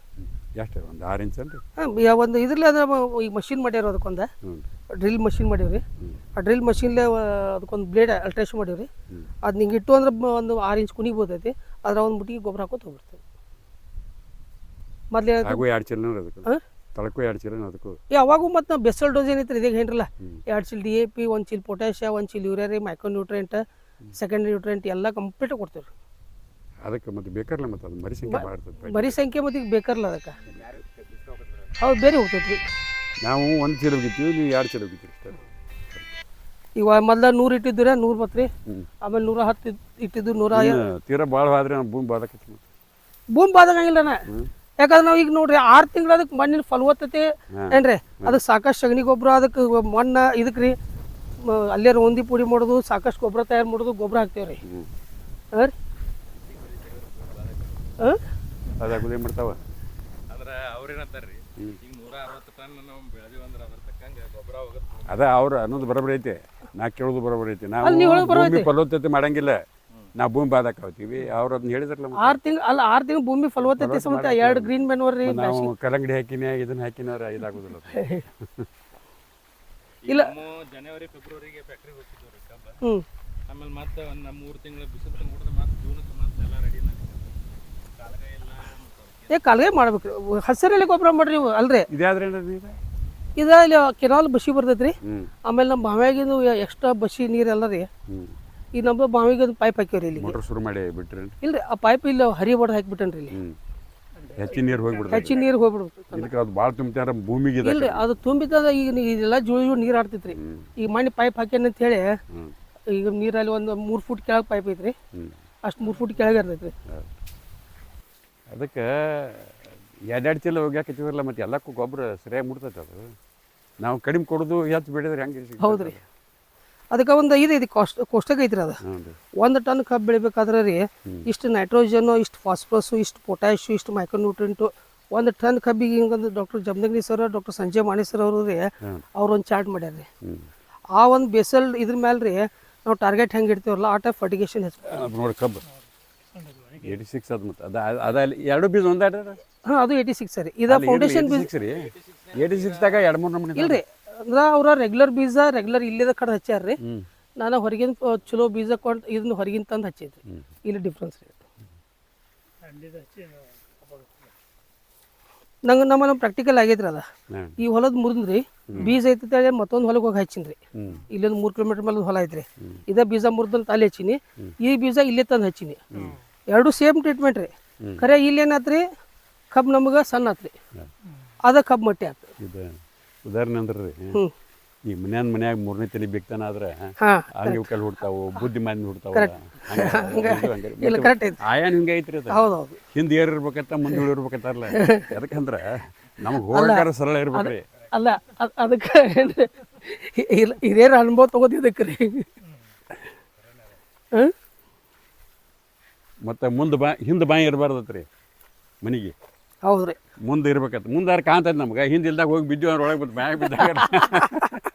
ಎಷ್ಟು ಒಂದು 6 ಇಂಚ್ ಅಲ್ರಿ? ಹಾಂ, ಒಂದು ಇದ್ರಲ್ಲೇ ಅದ್ರ ಈಗ ಮಷಿನ್ ಮಾಡ್ಯಾರ ಅದಕ್ಕೊಂದು ಹ್ಞೂ ಡ್ರಿಲ್ ಮಷಿನ್ ಮಾಡೀವ್ರಿ. ಆ ಡ್ರಿಲ್ ಮಷಿನ್ಲೇ ಅದಕ್ಕೊಂದು ಬ್ಲೇಡ್ ಅಲ್ಟ್ರೇಷನ್ ಮಾಡೀವ್ರಿ. ಅದು ನಿಂಗೆ ಇಟ್ಟು ಅಂದ್ರೆ ಒಂದು 6 ಇಂಚ್ ಕುನಿ ಬೋದೈತಿ. ಅದ್ರ ಒಂದು ಮುಟ್ಟಿಗೆ ಗೊಬ್ಬರ ಹಾಕೋತ ಹೋಗ್ಬಿಡ್ತೀವಿ. ಮೊದಲೇ ಹಾಗೂ 2 ಚೀಲ ಅದಕ್ಕೆ ಹಾಂ ತಳಕ್ಕೂ 2 ಚೀಲ ಅದಕ್ಕೂ ಅವಾಗೂ ಮತ್ತು ನಾವು ಬೆಸಲ್ ಡೋಸ್ ಏನೈತ್ರಿ ಇದಾಗ ಏನಿರಲ್ಲ 2 ಚೀಲ DAP, 1 ಚೀಲ ಪೊಟ್ಯಾಷಿಯ, 1 ಚೀಲ ಯೂರಿಯಾ ರೀ, ಮೈಕ್ರೋ ನ್ಯೂಟ್ರೆಂಟ್, ಸೆಕೆಂಡ್ರಿ ನ್ಯೂಟ್ರೆಂಟ್ ಎಲ್ಲ ಕಂಪ್ಲೀಟಾಗಿ ಕೊಡ್ತೀವಿ ರೀ. ಅದಕ್ಕೆ ಮತ್ತೆ ಬೇಕಾರಲ್ಲ ಮತ್ತು ಅದು ಮರಿ ಸಂಖ್ಯೆ ಭಾಳ ಇರ್ತದೆ. ಮರಿ ಸಂಖ್ಯೆ ಮತ್ತು ಈಗ ಬೇಕಲ್ಲ ಅದಕ್ಕೆ. ಹೌದು, ಬೇರೆ ಹೋಗ್ತೈತೆ ರೀ. ನಾವು 1 ಚೀಲ ಹೋಗಿರ್ತೀವಿ, ನೀವು 2 ಚೀಲ ಹೋಗಿರ್ತೀವಿ ಅಷ್ಟೇ. ಈಗ ಮೊದಲ 100 ಇಟ್ಟಿದ್ದು ರೀ, 100 ಬತ್ತು ರೀ. ಆಮೇಲೆ 110 ಇಟ್ಟಿದ್ದು 100. ತೀರಾ ಭಾಳ ಆದ್ರೆ ನಾವು ಭೂಮಿ ಬಾದಕತ್ತಿ ಭೂಮಿ ಬಾದಾಗಂಗಿಲ್ಲ ನಾ. ಯಾಕಂದ್ರೆ ನಾವು ಈಗ ನೋಡ್ರಿ 6 ತಿಂಗಳು ಅದಕ್ಕೆ ಮಣ್ಣಿನ ಫಲವತ್ತತೆ ಏನ್ರಿ ಅದಕ್ಕೆ ಸಾಕಷ್ಟು ಸಗಣಿ ಗೊಬ್ಬರ, ಅದಕ್ಕೆ ಮಣ್ಣು ಇದಕ್ಕೆ ರೀ ಅಲ್ಲೇ ಒಂದಿ ಪುಡಿ ಮಾಡೋದು, ಸಾಕಷ್ಟು ಗೊಬ್ಬರ ತಯಾರು ಮಾಡೋದು, ಗೊಬ್ಬರ ಹಾಕ್ತೇವೆ ರೀ. ಹಾಂ ರೀ. ಹಾಂ ಅದಾಗೋದು ಏನು ಮಾಡ್ತಾವ ಅಂದ್ರೆ ಅವ್ರೇನಂತಾರ್ರಿ ಈಗ 160 ಟನ್ ನಾವು ಬೆಳೆದಿವಿ ಅಂದ್ರೆ ಅದ್ರ ತಕ್ಕಂಗೆ ಗೊಬ್ಬರ ಹೋಗುತ್ತೆ. ಅದ ಅವ್ರು ಅನ್ನೋದು ಬರೋಬ್ಬರಿ ಐತೆ, ನಾ ಕೇಳೋದು ಬರೋಬ್ಬರಿ ಐತಿ. ನಾವು ಅಲ್ಲಿ ನೀವು ಹೇಳೋದು ಬರೋಬ್ಬರಿ ಭೂಮಿ ಫಲವತ್ತತೆ ಮಾಡಂಗಿಲ್ಲ, ನಾವು ಭೂಮಿ ಬಾದಕ ಹೋಗ್ತೀವಿ. ಅವ್ರು ಅದನ್ನ ಹೇಳಿದ್ರಲ್ಲ 6 ತಿಂಗಳು ಅಲ್ಲ 6 ತಿಂಗಳು ಭೂಮಿ ಫಲವತ್ತತೆ ಸಮೇತ 2 ಗ್ರೀನ್ ಮ್ಯಾನ್ಯೂರ್ ರೀ. ನಾವು ಕಲ್ಲಂಗಡಿ ಹಾಕಿನ ಇದನ್ನ ಹಾಕಿನಾರ ಇದಾಗೋದಿಲ್ಲ. ಇಲ್ಲ ಜನವರಿ ಫೆಬ್ರವರಿಗೆ ಫ್ಯಾಕ್ಟ್ರಿಗೆ ಹೋಗ್ತಿದ್ವಿ ರೀ ಕಬ್ಬ. ಆಮೇಲೆ ಮತ್ತೆ ಒಂದು 3 ತಿಂಗಳು ಬಿಸಿಲು ತಂದ್ಬಿಟ್ರೆ ಮತ್ತೆ ಜೂನಕ್ಕೆ ಮತ್ತೆ ಎಲ್ಲ ರೆಡಿ ಕಾಲಗಾಯ ಎಲ್ಲ ಕಾಲಗಾಯ ಮಾಡ್ಬೇಕು. ಹಸಿರಲ್ಲಿ ಗೊಬ್ಬರ ಮಾಡ್ರಿ ನೀವು ಅಲ್ರಿ. ಇದಾದ್ರೆ ಇದು ಇಲ್ಲಿ ಕೆನಾಲ್ ಬಸಿ ಬರ್ತೈತೆ ರೀ. ಆಮೇಲೆ ನಮ್ಮ ಬಾವಿಯಾಗಿಂದು ಎಕ್ಸ್ಟ್ರಾ ಬಸಿ ನೀರೆಲ್ಲ ರೀ. ಈ ನಮ್ಮ ಬಾವಿಗೆ ಒಂದು ಪೈಪ್ ಹಾಕ್ಯವ್ರಿ ಇಲ್ಲಿ. ಮೋಟರ್ ಶುರು ಮಾಡಿ ಬಿಟ್ರಿ ಇಲ್ರಿ, ಆ ಪೈಪ್ ಇಲ್ಲಿ ಹರಿ ಬಡ್ದು ಹಾಕಿಬಿಟ್ಟನ್ರಿ ಇಲ್ಲಿ. ಹೆಚ್ಚಿನ ನೀರು ಹೋಗ್ಬಿಡ್ತದೆ. ಹೆಚ್ಚಿನ ನೀರು ಹೋಗ್ಬಿಡ್ತು. ಇದಕ್ಕೆ ಅದು ಭಾಳ ತುಂಬ್ತಾರ ಭೂಮಿಗೆ. ಇಲ್ರಿ, ಅದು ತುಂಬಿತಂದ್ರೆ ಈಗ ಇದೆಲ್ಲ ಜೋಳಿ ನೀರು ಆಡ್ತೈತ್ರಿ. ಈಗ ಮಣ್ಣಿ ಪೈಪ್ ಹಾಕ್ಯಾನ ಅಂತ ಹೇಳಿ ಈಗ ನೀರಲ್ಲಿ ಒಂದು 3 ಫೂಟ್ ಕೆಳಗೆ ಪೈಪ್ ಐತ್ರಿ. ಅಷ್ಟು 3 ಫೂಟ್ ಕೆಳಗೆ ಇರ್ತೈತ್ರಿ. ಅದಕ್ಕೆ 2 ಚೀಲ ಹೋಗ್ಯಾಕತ್ತಿದ್ರಲ್ಲ, ಮತ್ತೆ ಎಲ್ಲಕ್ಕೂ ಗೊಬ್ಬರ ಸರಿಯಾಗಿ ಮುಡ್ತೈತೆ. ಅದು ನಾವು ಕಡಿಮೆ ಕೊಡೋದು ಹೆಚ್ಚು ಬೆಳೆದ್ರೆ ಹೆಂಗೆ? ಹೌದ್ರಿ. ಅದಕ್ಕೆ ಒಂದು ಇದು ಕೋಷ್ಟಕ ಐತ್ರಿ. ಅದು 1 ಟನ್ ಕಬ್ಬು ಬೆಳಿಬೇಕಾದ್ರೆ ರೀ ಇಷ್ಟು ನೈಟ್ರೋಜನು, ಇಷ್ಟು ಫಾಸ್ಫರಸ್ಸು, ಇಷ್ಟು ಪೊಟ್ಯಾಶು, ಇಷ್ಟು ಮೈಕ್ರೋ ನ್ಯೂಟ್ರೆಂಟು 1 ಟನ್ ಕಬ್ಬಿಗೆ ಹಿಂಗಂದು doctor Jamadagni sir, doctor Sanjay Mani sir ಅವರು ರೀ ಅವ್ರೊಂದು ಚಾರ್ಟ್ ಮಾಡ್ಯಾರ ರೀ. ಆ ಒಂದು ಬೇಸಲ್ ಇದ್ರ ಮೇಲೆ ರೀ ನಾವು ಟಾರ್ಗೆಟ್ ಹೆಂಗೆ ಇಡ್ತೀವಲ್ಲ ಆ ಟೈಪ್ ಫರ್ಟಿಗೇಷನ್ ಹೆಚ್ಚು ನೋಡಿ. ಕಬ್ಬು 86 ಅದು ಮತ್ತೆ ಅದಲ್ಲಿ 2 ಬೀಜ ಒಂದಾಡ್ರ. ಹಾಂ, ಅದು 86 ಸರಿ. ಇದು ಫೌಂಡೇಶನ್ ಬೀಜ ರೀ. 86ದಾಗ 2-3 ನಮೂನಿ ಇಲ್ರಿ. ಅಂದ್ರೆ ಅವ್ರ ರೆಗ್ಯುಲರ್ ಬೀಜ ರೆಗ್ಯುಲರ್ ಇಲ್ಲಿದ ಕಡೆ ಹಚ್ಚಾರ ರೀ. ನಾನು ಹೊರಗಿನ ಚಲೋ ಬೀಜ ಕೊಂಡು ಇದನ್ನ ಹೊರಗಿನ ತಂದು ಹಚ್ಚೈತ್ರಿ. ಇಲ್ಲಿ ಡಿಫ್ರೆನ್ಸ್ ರೀ. ನಂಗೆ ನಮ್ಮ ಪ್ರಾಕ್ಟಿಕಲ್ ಆಗೈತ್ರಿ. ಅದ ಈ ಹೊಲದ ಮುರಿದ್ರಿ ಬೀಜ ಐತಿ ಮತ್ತೊಂದು ಹೊಲಕ್ಕೆ ಹೋಗಿ ಹಚ್ಚಿನ್ರಿ. ಇಲ್ಲೊಂದು 3 ಕಿಲೋಮೀಟರ್ ಮೇಲೆ ಹೊಲ ಐತ್ರಿ. ಇದೇ ಬೀಜ ಮುರಿದಂತ ಅಲ್ಲಿ ಹಚ್ಚಿನಿ, ಈ ಬೀಜ ಇಲ್ಲೇ ತಂದು ಹಚ್ಚಿನಿ. 2 ಸೇಮ್ ಟ್ರೀಟ್ಮೆಂಟ್ ರೀ. ಖರೆ ಇಲ್ಲೇನಾತ್ರಿ ಕಬ್ಬು ನಮಗೆ ಸಣ್ಣ ಆತ್ರಿ, ಅದ ಕಬ್ಬು ಮಟ್ಟಿ ಆತು. ಉದಾಹರಣೆ ಅಂದ್ರೆ ರೀ, ಈಗ ಮನ್ಯಾಗ 3ನೇ ತಲೆ ಬೇಕ್ತಾನ ಆದ್ರೆ ಹಂಗೆ ಕಲ್ ಹುಡ್ತಾವು, ಬುದ್ಧಿಮಾನಿ ಹುಡ್ತಾವ. ಆಯಾನ್ ಹಿಂಗೆ ಐತ್ರಿ. ಅದು ಹೌದೌದು. ಹಿಂದೆ ಏರ್ ಇರ್ಬೇಕಂತ ಮುಂದೆ ಇರ್ಬೇಕಂತಾರಲ್ಲ. ಯಾಕಂದ್ರೆ ನಮಗೆ ಹೋಗಾರ ಸರಳ ಇರ್ಬೇಕ್ರಿ. ಅಲ್ಲ ಅದಕ್ಕೆ ಹಿರಿಯರ ಅನುಭವ ತಗೋದಿದ್ದಕ್ಕೆ ರೀ. ಮತ್ತು ಹಿಂದೆ ಬಾಯಿ ಇರಬಾರ್ದತ್ರಿ ಮನೆಗೆ. ಹೌದ್ರಿ, ಮುಂದೆ ಇರ್ಬೇಕಂತ. ಮುಂದಾರ ಕಾಣ್ತದೆ ನಮ್ಗೆ, ಹಿಂದೆ ಇಲ್ದಾಗ ಹೋಗಿ ಬಿದ್ದು ಅವ್ರ ಒಳಗೆ ಬಿದ್ದು ಮ್ಯಾಗ ಬಿದ್ದಾಗ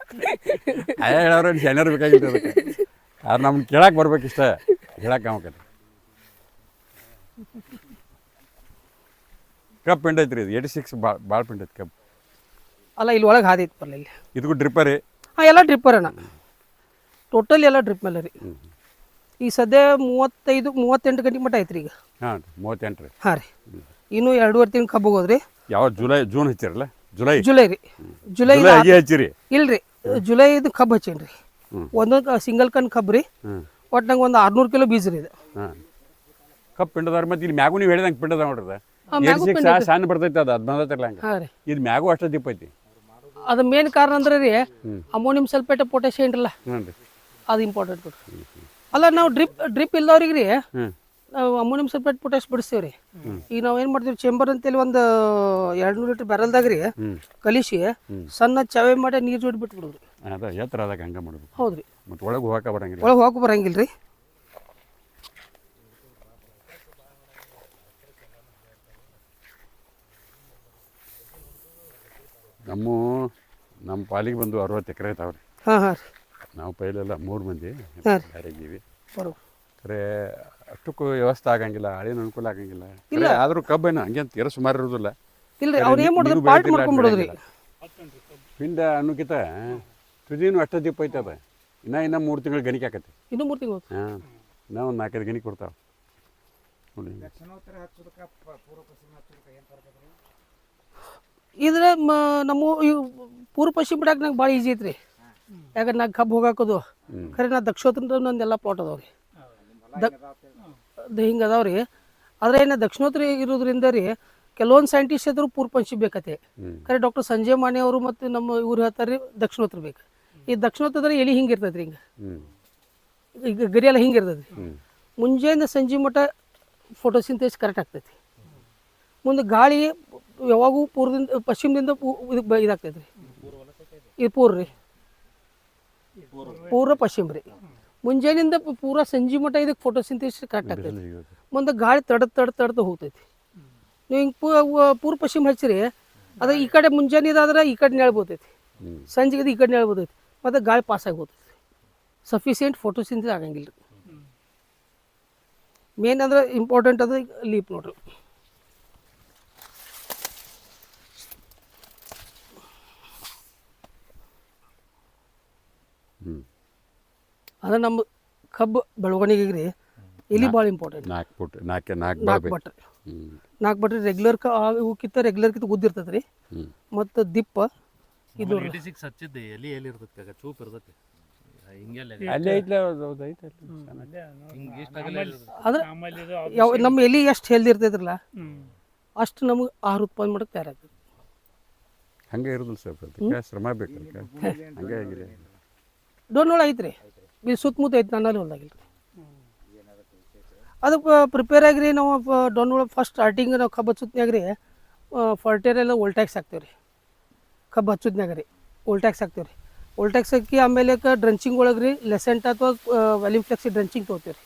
ಅಯ್ಯ ಹೇಳೋರು ಶನಿಯರ್ ಬೇಕಾಗಿತ್ತು. ಅದಕ್ಕೆ ಆದ್ರೆ ನಮ್ಗೆ ಕೇಳಕ್ಕೆ ಬರ್ಬೇಕಿಷ್ಟ ಹೇಳಕ್ಕೆ ಆಮಕತ್ರಿ. ಕಪ್ ಪಿಂಡ್ ಐತ್ರಿ. ಇದು 86 ಭಾಳ ಪಿಂಡ್ ಐತಿ ಕಪ್. ಅಲ್ಲ ಇಲ್ಲಿ ಒಳಗೆ ಹಾದಿ ಐತಿ ಬರಲಿ. ಇಲ್ಲಿ ಇದಕ್ಕೂ ಡ್ರಿಪ್ಪರ್ ರೀ. ಹಾಂ, ಎಲ್ಲ ಡ್ರಿಪ್ಪರ್ ಅಣ್ಣ. ಟೋಟಲ್ ಎಲ್ಲ ಡ್ರಿಪ್ ಮೇಲೆ ರೀ. ಈಗ ಸದ್ಯ 35-38 ಗಂಟೆ ಮಟ್ಟ ಐತ್ರಿ ಈಗ. ಹಾಂ, 38 ರೀ. ಹಾಂ ರೀ. ಇನ್ನೂ 2.5 ತಿಂಗಳು ಕಬ್ಬು ಹೋದ್ರಿ. ಯಾವ ಜೂನ್ ಹಚ್ಚಿರಲ್ಲ? ಜುಲೈ ರೀ. ಜುಲೈ ಹಚ್ಚಿರಿ? ಇಲ್ರಿ, ಜುಲೈ ಇದು ಕಬ್ಬು ಹಚ್ಚೇನ್ರಿ. ಒಂದೊಂದು ಸಿಂಗಲ್ ಕಣ್ ಕಬ್ಬು ರೀ. ಒಟ್ಟು ನಂಗೆ ಒಂದು 600 ಕಿಲೋ ಬೀಜ ರೀ ಇದು. ಹಾಂ, ಕಪ್ ಪಿಂಡದಾರ. ಮತ್ತೆ ಇಲ್ಲಿ ಮ್ಯಾಗೂ ನೀವು ಹೇಳಿದಂಗೆ ಪಿಂಡದ ನೋಡ್ರಿ. 86 ಸಣ್ಣ ಬರ್ತೈತೆ, ಅದು 15 ಹಂಗೆ. ಹಾಂ ರೀ. ಇದು ಮ್ಯಾಗೂ ಅಷ್ಟು ದಿಪ್ಪ ಐತಿ. ಅದು ಮೇನ್ ಕಾರಣ ಅಂದ್ರೆ ರೀ ಅಮೋನಿಯಂ ಸಲ್ಫೇಟ್ ಪೊಟ್ಯಾಷಿಯಂ ಇರಲ್ಲ, ಹ್ಞೂ ರೀ. ಅದು ಇಂಪಾರ್ಟೆಂಟ್. ಅಲ್ಲ ನಾವು ಡ್ರಿಪ್ ಇಲ್ದವ್ರಿಗೆ ರೀ ನಾವು ಅಮೋನಿಯಂ ಸಲ್ಫೇಟ್ ಪೊಟ್ಯಾಶ್ ಬಿಡಿಸ್ತೀವಿ ರೀ. ಈಗ ನಾವು ಏನು ಮಾಡ್ತೀವಿ, ಚೇಂಬರ್ ಅಂತೇಳಿ ಒಂದು 200 ಲೀಟ್ರ್ ಬ್ಯಾರಲ್ದಾಗ ರೀ ಕಲಿಸಿ ಸಣ್ಣ ಚವೆ ಮಾಡಿ ನೀರು ಜೋಡಿ ಬಿಟ್ಬಿಡೋದ್ರಿ. ಅದ ಎತ್ತರ ಆದಾಗ ಹಂಗೆ ಮಾಡ್ಬೇಕು. ಹೌದ್ರಿ. ಮತ್ತು ಒಳಗೆ ಹೋಗಕ್ಕೆ ಬರಂಗಿಲ್ಲ. ಒಳಗೆ ಹೋಗಕ್ಕೆ ಬರಂಗಿಲ್ಲ ರೀ. ನಮ್ಮ ಪಾಲಿಗೆ ಬಂದು 60 ಎಕರೆ ಐತಾವ್ರಿ. ಹಾಂ ಹಾಂ ರೀ. ನಾವು ಪೈಲೆಲ್ಲ 3 ಮಂದಿ ಬೇರೆದ್ದೀವಿ. ಖರೆ ಅಷ್ಟಕ್ಕೂ ವ್ಯವಸ್ಥೆ ಆಗಂಗಿಲ್ಲ ಹಳೇನು ಅನುಕೂಲ ಆಗಂಗಿಲ್ಲ ಇಲ್ಲ ಆದರೂ ಕಬ್ಬೇನು ಹಂಗೇನು ತೀರ ಸುಮಾರು ಇರೋದಿಲ್ಲ ಇಲ್ರಿ ಅವ್ರು ಏನು ಮಾಡಿದ್ರು ಪಾರ್ಟ್ ಮಾಡ್ಕೊಂಡ್ಬಿಡೋದ್ರಿ ಪಿಂಡ ಅನ್ನೋಕ್ಕಿಂತ ತುದಿನೂ ಅಷ್ಟು ದೀಪ ಐತೆ ಅದ ಇನ್ನ 3 ತಿಂಗಳು ಗಣಿಕೆ ಆಕತಿ ಇನ್ನೂ 3 ತಿಂಗಳು ಹಾಂ ಇನ್ನೂ ಒಂದು 4-5 ಗಣಿಕೆ ಕೊಡ್ತಾವೆ ನೋಡಿ ಇದ್ರ ನಮ್ಮ ಇವು ಪೂರ್ವ ಪಶ್ಚಿಮ ಬಿಡಾಕ ನಂಗೆ ಭಾಳ ಈಜಿ ಐತ್ರಿ ಯಾಕಂದ್ರೆ ನಾ ಕಬ್ಬು ಹೋಗಾಕೋದು ಖರೆ ನಾ ದಕ್ಷಿಣೋತ್ತರ ನಂದೆಲ್ಲ ಪ್ಲಾಟ್ ಅದಾವ ರೀ ಹಿಂಗೆ ಅದಾವ ರೀ ಆದರೆ ಏನು ದಕ್ಷಿಣೋತ್ತರ ಇರೋದ್ರಿಂದ ರೀ ಕೆಲವೊಂದು ಸೈಂಟಿಸ್ಟ್ ಇದ್ರು ಪೂರ್ವ ಪಶ್ಚಿಮ ಬೇಕತ್ತೆ ಖರೆ ಡಾಕ್ಟರ್ ಸಂಜಯ್ ಮಾನೆ ಅವರು ಮತ್ತು ನಮ್ಮ ಇವ್ರು ಹೇಳ್ತಾರೆ ರೀ ದಕ್ಷಿಣೋತ್ತರ ಬೇಕು ಈ ದಕ್ಷಿಣೋತ್ತರದಲ್ಲಿ ಎಲಿ ಹಿಂಗೆ ಇರ್ತೈತೆ ರೀ ಹಿಂಗೆ ಈಗ ಗರಿ ಎಲ್ಲ ಹಿಂಗೆ ಇರ್ತೈತೆ ರೀ ಮುಂಜಾನೆ ಸಂಜೆ ಮಟ್ಟ ಫೋಟೋಸಿಂಥೇಸ್ ಕರೆಕ್ಟ್ ಆಗ್ತೈತಿ ಮುಂದೆ ಗಾಳಿ ಯಾವಾಗೂ ಪೂರ್ವದಿಂದ ಪಶ್ಚಿಮದಿಂದ ಇದಕ್ಕೆ ಇದಾಗ್ತೈತೆ ರೀ ಇದು ಪೂರ್ವ ರೀ ಪೂರ್ವ ಪಶ್ಚಿಮ ರೀ ಮುಂಜಾನಿಂದ ಪೂರ ಸಂಜೆ ಮಟ್ಟ ಇದಕ್ಕೆ ಫೋಟೋಸಿಂಥೇಸ್ ಕರೆಕ್ಟ್ ಆಗ್ತೈತಿ ಮುಂದೆ ಗಾಳಿ ತಡ್ದು ಹೋಗ್ತೈತಿ ನೀವು ಹಿಂಗೆ ಪೂರ್ವ ಪಶ್ಚಿಮ ಹಚ್ಚಿರಿ ಅದು ಈ ಕಡೆ ಮುಂಜಾನೆ ಇದಾದ್ರೆ ಈ ಕಡೆ ನೆಳ ಬೋತೈತಿ ಸಂಜೆಗೆ ಈ ಕಡೆ ನೆಳ ಬೋತೈತಿ ಮತ್ತು ಗಾಳಿ ಪಾಸ್ ಆಗಿ ಹೋಗ್ತೈತಿ ಸಫಿಸಿಯೆಂಟ್ ಫೋಟೋಸಿಂಥೇಸ್ ಆಗಂಗಿಲ್ಲ ರೀ ಮೇನ್ ಅಂದ್ರೆ ಇಂಪಾರ್ಟೆಂಟ್ ಅದು ಲೀಪ್ ನೋಡ್ರಿ ಅದು ನಮ್ಮ ಕಬ್ಬು ಬೆಳವಣಿಗೆಗೆ ರೀ ಎಲಿ ಭಾಳ ಇಂಪಾರ್ಟೆಂಟ್ 4 ಫುಟ್ 4 ಬಟ್ರಿ 4 ಬಟ್ರಿ ರೆಗ್ಯುಲರ್ಕಿಂತ ಉದ್ದಿರ್ತದೆ ರೀ ಮತ್ತು ದಿಪ್ಪ ಇದು 86 ಹಚ್ಚಿದ್ದೆ ಎಲ್ಲಿ ಇರ್ತೈತಿ ಆಗ ಚೂಪ್ ಇರ್ತೈತಿ ಅಲ್ಲೇ ಐತ್ಲ ಅಂದ್ರೆ ನಮ್ಮ ಎಲಿ ಎಷ್ಟು ಹೆಲ್ದಿ ಇರ್ತೈತ್ರಲ್ಲ ಅಷ್ಟು ನಮಗೆ ಆಹಾರ ಉತ್ಪಾದನೆ ಮಾಡೋಕೆ ತಯಾರಾಗ್ತದೆ ಹಂಗೆ ಇರೋದಿಲ್ಲ ಸರ್ ಅದಕ್ಕೆ ಶ್ರಮ ಬೇಕು ಅದಕ್ಕೆ ಹಂಗೆ ಆಗಿದೆ ಡೋನ್ವಳ ಐತ್ರಿ ಇಲ್ಲಿ ಸುತ್ತಮುತ್ತ ಐತಿ ನನ್ನಲ್ಲಿ ಹೊಲ್ದಾಗಿಲ್ಲ ರೀ ಅದಕ್ಕೆ ಪ್ರಿಪೇರ್ ಆಗಿರಿ ನಾವು ಡೋನ್ವಳ ಫಸ್ಟ್ ಸ್ಟಾರ್ಟಿಂಗ್ ನಾವು ಕಬ್ಬು ಹಚ್ಚುತ್ನ್ಯಾಗ ರೀ ಫರ್ಟೇರೆಲ್ಲ ಓಲ್ಟ್ಯಾಕ್ಸ್ ಹಾಕ್ತೇವೆ ರೀ ಕಬ್ಬು ಹಚ್ಚುತ್ನ್ಯಾಗ ರೀ ಓಲ್ಟ್ಯಾಕ್ಸ್ ಹಾಕ್ತೇವೆ ರೀ ಓಲ್ಟ್ಯಾಕ್ಸ್ ಹಾಕಿ ಆಮೇಲೆ ಡ್ರಂಚಿಂಗ್ ಒಳಗೆ ರೀ ಲೆಸೆಂಟ್ ಅಥವಾ ವ್ಯಾಲ್ಯೂಮ್ ಫ್ಲೆಕ್ಸಿ ಡ್ರಂಚಿಂಗ್ ತೊಗೋತೀವಿ ರೀ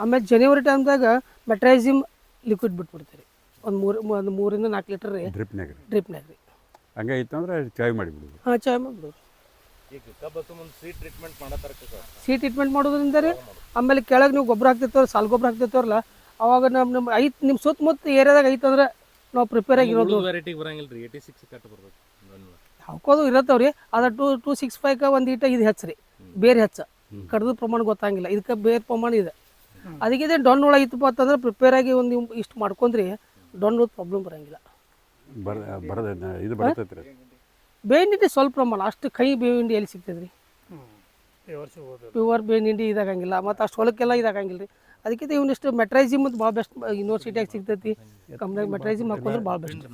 ಆಮೇಲೆ ಜನವರಿ ಟೈಮ್ದಾಗ ಮೆಟ್ರೈಸಿಮ್ ಲಿಕ್ವಿಡ್ ಬಿಟ್ಬಿಡ್ತೀವಿ ರೀ ಒಂದು 3 ರಿಂದ 4 ಲೀಟರ್ ರೀ ಡ್ರಿಪ್ನಾಗ ರೀ ಹಂಗೆ ಐತೆ ಅಂದ್ರೆ ಚಾಯ್ ಮಾಡಿಬಿಡೋದು ಹಾಂ ಚಾಯ್ ಮಾಡಿಬಿಡೋದು ಈಗ ಕಬ್ಬು ಮುಂದೆ ಸೀಡ್ ಟ್ರೀಟ್ಮೆಂಟ್ ಮಾಡತ್ತಾರ ಸೀಡ್ ಟ್ರೀಟ್ಮೆಂಟ್ ಮಾಡೋದ್ರಿಂದ ರೀ ಆಮೇಲೆ ಕೆಳಗೆ ನೀವು ಗೊಬ್ಬರ ಹಾಕ್ತಿರ್ತವ್ರ ಸಾಲು ಗೊಬ್ಬರ ಹಾಕ್ತಿರ್ತವ್ರಲ್ಲ ಅವಾಗ ನಮ್ಮ ಐತೆ ನಿಮ್ಮ ಸುತ್ತಮುತ್ತ ಏರಿಯಾದಾಗ ಐತಂದ್ರೆ ನಾವು ಪ್ರಿಪೇರ್ ಆಗಿರೋದು ವೆರೈಟಿಗೆ ಬರಂಗಿಲ್ಲ ರೀ 86 ಕಟ್ ಬರ್ತೈತಿ ಹಾಕೋದು ಇರತ್ತವ್ರಿ ಅದ 265 ಒಂದು ಈಟ ಇದು ಹೆಚ್ಚು ಬೇರೆ ಹೆಚ್ಚ ಕಡ್ದು ಪ್ರಮಾಣ ಗೊತ್ತಾಗಿಲ್ಲ ಇದಕ್ಕೆ ಬೇರೆ ಪ್ರಮಾಣ ಇದೆ ಅದಕ್ಕೆ ಇದೆ ಡೊನ್ ಒಳಗೆ ಇತ್ತಪ್ಪ ಅಂತಂದ್ರೆ ಪ್ರಿಪೇರ್ ಆಗಿ ಒಂದು ಇಷ್ಟು ಮಾಡ್ಕೊಂಡ್ರಿ ಡೊನ್ ಪ್ರಾಬ್ಲಮ್ ಬರಂಗಿಲ್ಲ ಇದು ಬರ್ತೈತೆ ರೀ ಬೇವಿನ ಹಿಂಡಿ ಸ್ವಲ್ಪ ಪ್ರಮಾಣ ಅಷ್ಟು ಕೈ ಬೇವಿನ ಹಿಂಡಿ ಎಲ್ಲಿ ಸಿಗ್ತದೆ ರೀ ಪ್ಯೂರ್ ಬೇವಿನ ಹಿಂಡಿ ಇದಾಗಂಗಿಲ್ಲ ಮತ್ತು ಅಷ್ಟು ಹೊಲಕ್ಕೆಲ್ಲ ಇದಾಗಂಗಿಲ್ಲ ರೀ ಅದಕ್ಕಿಂತ ಇವನಿಷ್ಟು ಮೆಟ್ರೈಸಿಮ್ ಮತ್ತು ಭಾಳ ಬೆಸ್ಟ್ ಯೂನಿವರ್ಸಿಟಿಯಾಗ ಸಿಗ್ತೈತಿ ಕಂಪ್ನಿಯಾಗ ಮೆಟ್ರೈಸಿಮ್ ಹಾಕೊಂಡ್ರೆ ಭಾಳ ಬೆಸ್ಟ್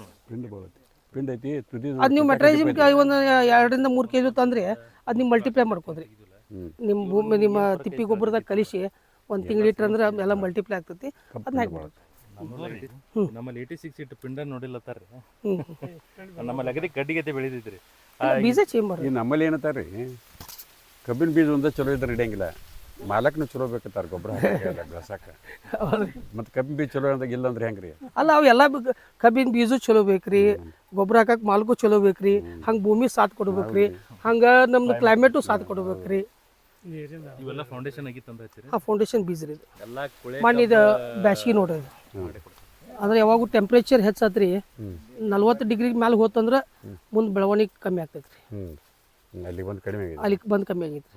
ಪಿಂಡ್ ಐತಿ ತುದಿ ಅದು ನೀವು ಮೆಟ್ರೈಸಿಮ್ ಒಂದು 2 ರಿಂದ 3 kg ತಂದ್ರೆ ಅದು ನೀವು ಮಲ್ಟಿಪ್ಲೈ ಮಾಡ್ಕೋದ್ರಿ ನಿಮ್ಮ ಭೂಮಿ ನಿಮ್ಮ ತಿಪ್ಪಿ ಗೊಬ್ಬರದಾಗ ಕಲಿಸಿ 1 ತಿಂಗಳು ಇಟ್ರೆ ಅಂದ್ರೆ ಎಲ್ಲ ಮಲ್ಟಿಪ್ಲೈ ಆಗ್ತೈತಿ ಅದನ್ನ ಹಾಕ್ಬಿಡೋದು ನಮ್ಮಲ್ಲಿ 86 ಇಟ್ಟು ಪಿಂಡ ನೋಡಿಲ್ಲತ್ತಾರ ನಮ್ಮಲ್ಲಿ ಅಗದಿ ಗಡ್ಡಿಗತೆ ಬೆಳಿತೈತ್ರಿ ಬೀಜ ಚೇಂಬರ್ ಈ ನಮ್ಮಲ್ಲಿ ಏನಂತಾರೆ ರೀ ಕಬ್ಬಿನ ಬೀಜ ಒಂದೇ ಚಲೋ ಇದ್ರೆ ಹಿಡಿಯಂಗಿಲ್ಲ ಮಾಲಕ್ನು ಚಲೋ ಬೇಕತ್ತಾರ ಗೊಬ್ಬರ ಹಾಕಲ್ಲ ಗಸಾಕ ಮತ್ತು ಕಬ್ಬಿನ ಬೀಜ ಚಲೋ ಅಂದಾಗ ಇಲ್ಲ ಅಂದ್ರೆ ಹೆಂಗೆ ರೀ ಅಲ್ಲ ಅವು ಎಲ್ಲ ಕಬ್ಬಿನ ಬೀಜ ಚಲೋ ಬೇಕ್ರಿ ಗೊಬ್ಬರ ಹಾಕಕ್ಕೆ ಮಾಲ್ಗೂ ಚಲೋ ಬೇಕ್ರಿ ಹಂಗೆ ಭೂಮಿ ಸಾಥ್ ಕೊಡ್ಬೇಕ್ರಿ ಹಂಗೆ ನಮ್ದು ಕ್ಲೈಮೇಟು ಸಾಥ್ ಕೊಡ್ಬೇಕ್ರಿ ಇವೆಲ್ಲ ಫೌಂಡೇಶನ್ ಆಗಿತ್ತಂತ ಹಚ್ಚಿರಿ ಆ ಫೌಂಡೇಶನ್ ಬೀಜ ರೀ ಎಲ್ಲ ಕುಳೆ ಮಣ್ಣಿದು ಬ್ಯಾಸ್ಗಿ ನೋಡ್ರಿ ಅಂದ್ರೆ ಯಾವಾಗೂ ಟೆಂಪ್ರೇಚರ್ ಹೆಚ್ಚಾತ್ರಿ 40 ಡಿಗ್ರಿ ಮ್ಯಾಲೆ ಹೋತಂದ್ರೆ ಮುಂದೆ ಬೆಳವಣಿಗೆ ಕಮ್ಮಿ ಆಗ್ತೈತೆ ರೀ ಅಲ್ಲಿ ಬಂದು ಕಡಿಮೆ ಆಗಿದೆ ಅಲ್ಲಿ ಬಂದು ಕಮ್ಮಿ ಆಗೈತೆ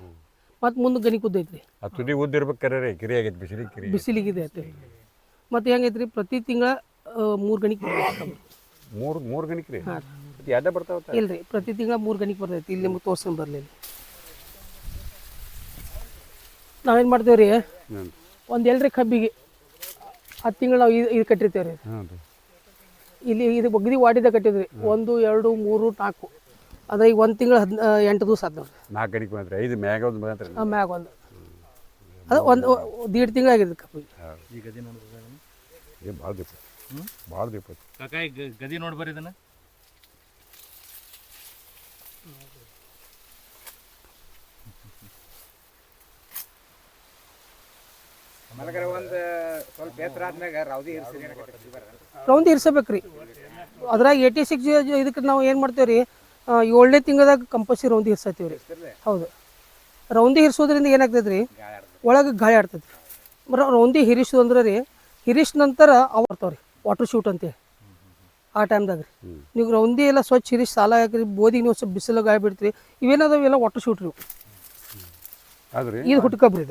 ಮತ್ತು ಮುಂದೆ ಗಣಿ ಕುದ್ದೈತೆ ರೀ ಆ ತುದಿ ಉದ್ದಿರ್ಬೇಕಾರೆ ರೀ ಕಿರಿ ಆಗೈತೆ ಬಿಸಿಲಿಗಿದೆ ಐತೆ ಮತ್ತು ಹೆಂಗೈತೆ ರೀ ಪ್ರತಿ ತಿಂಗಳ 3 ಗಣಿಕೆ ಬರ್ತೈತೆ ಮೂರು ಗಣಿಕೆ ರೀ ಎರಡೇ ಬರ್ತಾವ ಇಲ್ಲ ರೀ ಪ್ರತಿ ತಿಂಗಳ 3 ಗಣಿಕೆ ಬರ್ತೈತಿ ಇಲ್ಲಿ ನಿಮ್ಗೆ ತೋರ್ಸ್ಕೊಂಡು ಬರಲಿಲ್ಲ ನಾವೇನು ಮಾಡ್ತೇವೆ ರೀ ಒಂದು ಎಲ್ರಿ ಕಬ್ಬಿಗೆ 10 ತಿಂಗಳು ನಾವು ಇದು ಕಟ್ಟಿರ್ತೇವೆ ರೀ ಇಲ್ಲಿ ಇದು ಬಗ್ದಿ ವಾಡಿದ ಕಟ್ಟಿದ್ರಿ 1 2 3 4 ಅದ ಈಗ 1 ತಿಂಗಳು 8 ದಿವಸ ಆದ್ ನೋಡ್ರಿ 4 ಗಣಿಕೆ ಬಂದ್ರೆ 5 ಮ್ಯಾಗ ಒಂದು ಬಂದ್ರೆ ಮ್ಯಾಗ ಒಂದು ಅದು ಒಂದು 1.5 ತಿಂಗಳು ಆಗಿದೆ ಕಬ್ಬಿಗೆ ಈ ಗದಿ ನೋಡಿದ್ರೆ ಭಾಳ ದೀಪ ಕಾಕ ಈ ಗದಿ ನೋಡಿ ಬರ್ರಿ ಇದನ್ನ ರೌಂದಿ ಇರ್ಸಬೇಕ್ರಿ ಅದ್ರಾಗ 86 ಇದಕ್ಕೆ ನಾವು ಏನು ಮಾಡ್ತೇವೆ ರೀ 7ನೇ ತಿಂಗಳದಾಗ ಕಂಪಲ್ಸರಿ ರೌಂದಿ ಇರ್ಸತ್ತೀವಿ ರೀ ಹೌದು ರೌಂದಿ ಇರ್ಸೋದ್ರಿಂದ ಏನಾಗ್ತೈತೆ ರೀ ಒಳಗೆ ಗಾಳಿ ಆಡ್ತೈತೆ ರೌಂದಿ ಹಿರಿಸು ಅಂದ್ರೆ ರೀ ಹಿರಿಸ್ ನಂತರ ಅವು ಬರ್ತಾವೆ ರೀ ವಾಟರ್ ಶೂಟ್ ಅಂತೇಳಿ ಆ ಟೈಮ್ದಾಗ ರೀ ನೀವು ರೌಂದಿ ಎಲ್ಲ ಸ್ವಚ್ಛ ಹಿರಿಸ್ ಸಾಲ ಹಾಕಿರಿ ಬೋದಿಗೆ ನೀವು ಸ್ವಲ್ಪ ಬಿಸಿಲು ಗಾಯ ಬಿಡ್ತೀರಿ ಇವೇನದಾವ ಇವೆಲ್ಲ ವಾಟರ್ ಶೂಟ್ ರೀ ಆದ್ರಿ ಇದು ಹುಟ್ಕಬ್ರಿ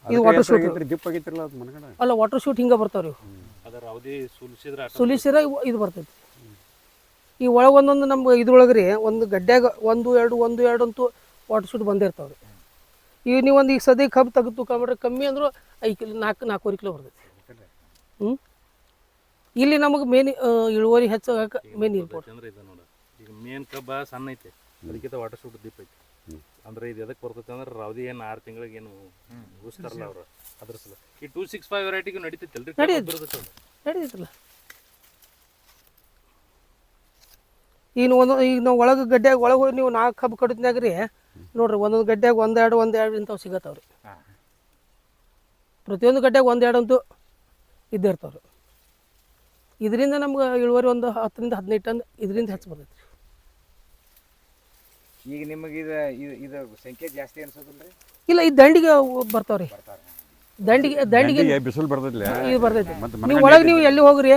ಇದು ವಾಟರ್ ಶೂಟ್ ದಿಪ್ಪ ಆಗಿತ್ತಿರಲ್ಲ ಅದು ಮನಗಡ ಅಲ್ಲ ವಾಟರ್ ಶೂಟ್ ಹಿಂಗೆ ಬರ್ತಾವೆ ರೀ ಅದರ ಅವಧಿ ಸುಲಿಸಿದ್ರೆ ಸುಲಿಸಿರ ಇದು ಬರ್ತೈತಿ ಈ ಒಳಗೆ ಒಂದೊಂದು ನಮ್ಮ ಇದ್ರೊಳಗೆ ರೀ ಒಂದು ಗಡ್ಡ್ಯಾಗ ಒಂದು ಎರಡು ಅಂತೂ ವಾಟರ್ ಶೂಟ್ ಬಂದೇ ಇರ್ತಾವೆ ರೀ ಈಗ ನೀವು ಒಂದು ಈಗ ಸದ್ಯಕ್ಕೆ ಕಬ್ಬು ತೆಗೆದು ತಗೊಂಡ್ರೆ ಕಮ್ಮಿ ಅಂದರೂ 5 ಕಿಲೋ 4-4.5 ಕಿಲೋ ಬರ್ತೈತಿ ಇಲ್ಲಿ ನಮಗೆ ಮೇನ್ ಇಳುವರಿ ಹೆಚ್ಚಾಗಕ್ಕೆ ಮೇನ್ ಇಂಪಾರ್ಟೆಂಟ್ ಅಂದ್ರೆ ಇದು ನೋಡ ಈಗ ಮೇನ್ ಕಬ್ಬ ಸಣ್ಣ ಐತೆ ಅದಕ್ಕಿಂತ ವಾಟರ್ ಶೂಟ್ ದೀಪ ಐತಿ ಅಂದ್ರೆ ಇದು ಎದಕ್ಕೆ ಬರ್ತೈತೆ ಅಂದ್ರೆ ರಾವದಿ ಏನು 6 ತಿಂಗಳಿಗೆ ಏನು ಉಳಿಸ್ತಾರಲ್ಲ ಅವ್ರು ಅದ್ರ ಸಲ ಈ 265 ವೆರೈಟಿಗೂ ನಡೀತೈತಲ್ರಿ ನಡೀತೈತಲ್ಲ ಈಗ ನಾವು ಒಳಗೆ ಗಡ್ಡ್ಯಾಗ ಒಳಗೆ ಹೋಗಿ ನೀವು 4 ಕಬ್ಬು ಕಡಿದ್ನಾಗ ರೀ ನೋಡ್ರಿ ಒಂದೊಂದು ಗಡ್ಡ್ಯಾಗ ಒಂದೆರಡು ಇಂಥವು ಸಿಗತ್ತವ್ರಿ ಪ್ರತಿಯೊಂದು ಗಡ್ಡ್ಯಾಗ 1-2 ಅಂತೂ ಇದ್ದೇ ಇರ್ತಾವ್ರಿ ಇದರಿಂದ ನಮ್ಗೆ ಇಳುವರಿ ಒಂದು 10-15 ಟನ್ ಇದರಿಂದ ಹೆಚ್ಚು ಬರ್ತೈತಿ ಈಗ ನಿಮಗೆ ಇದು ಸಂಖ್ಯೆ ಜಾಸ್ತಿ ಅನ್ಸೋದಿಲ್ರಿ ಇಲ್ಲ ಈ ದಂಡಿಗೆ ಬರ್ತಾವ್ರಿ ದಂಡಿಗೆ ಬಿಸಿಲು ಬರ್ತೈತಿಲ್ಲ ಇದು ಬರ್ತೈತಿ ನೀವು ಒಳಗೆ ನೀವು ಎಲ್ಲಿ ಹೋಗ್ರಿ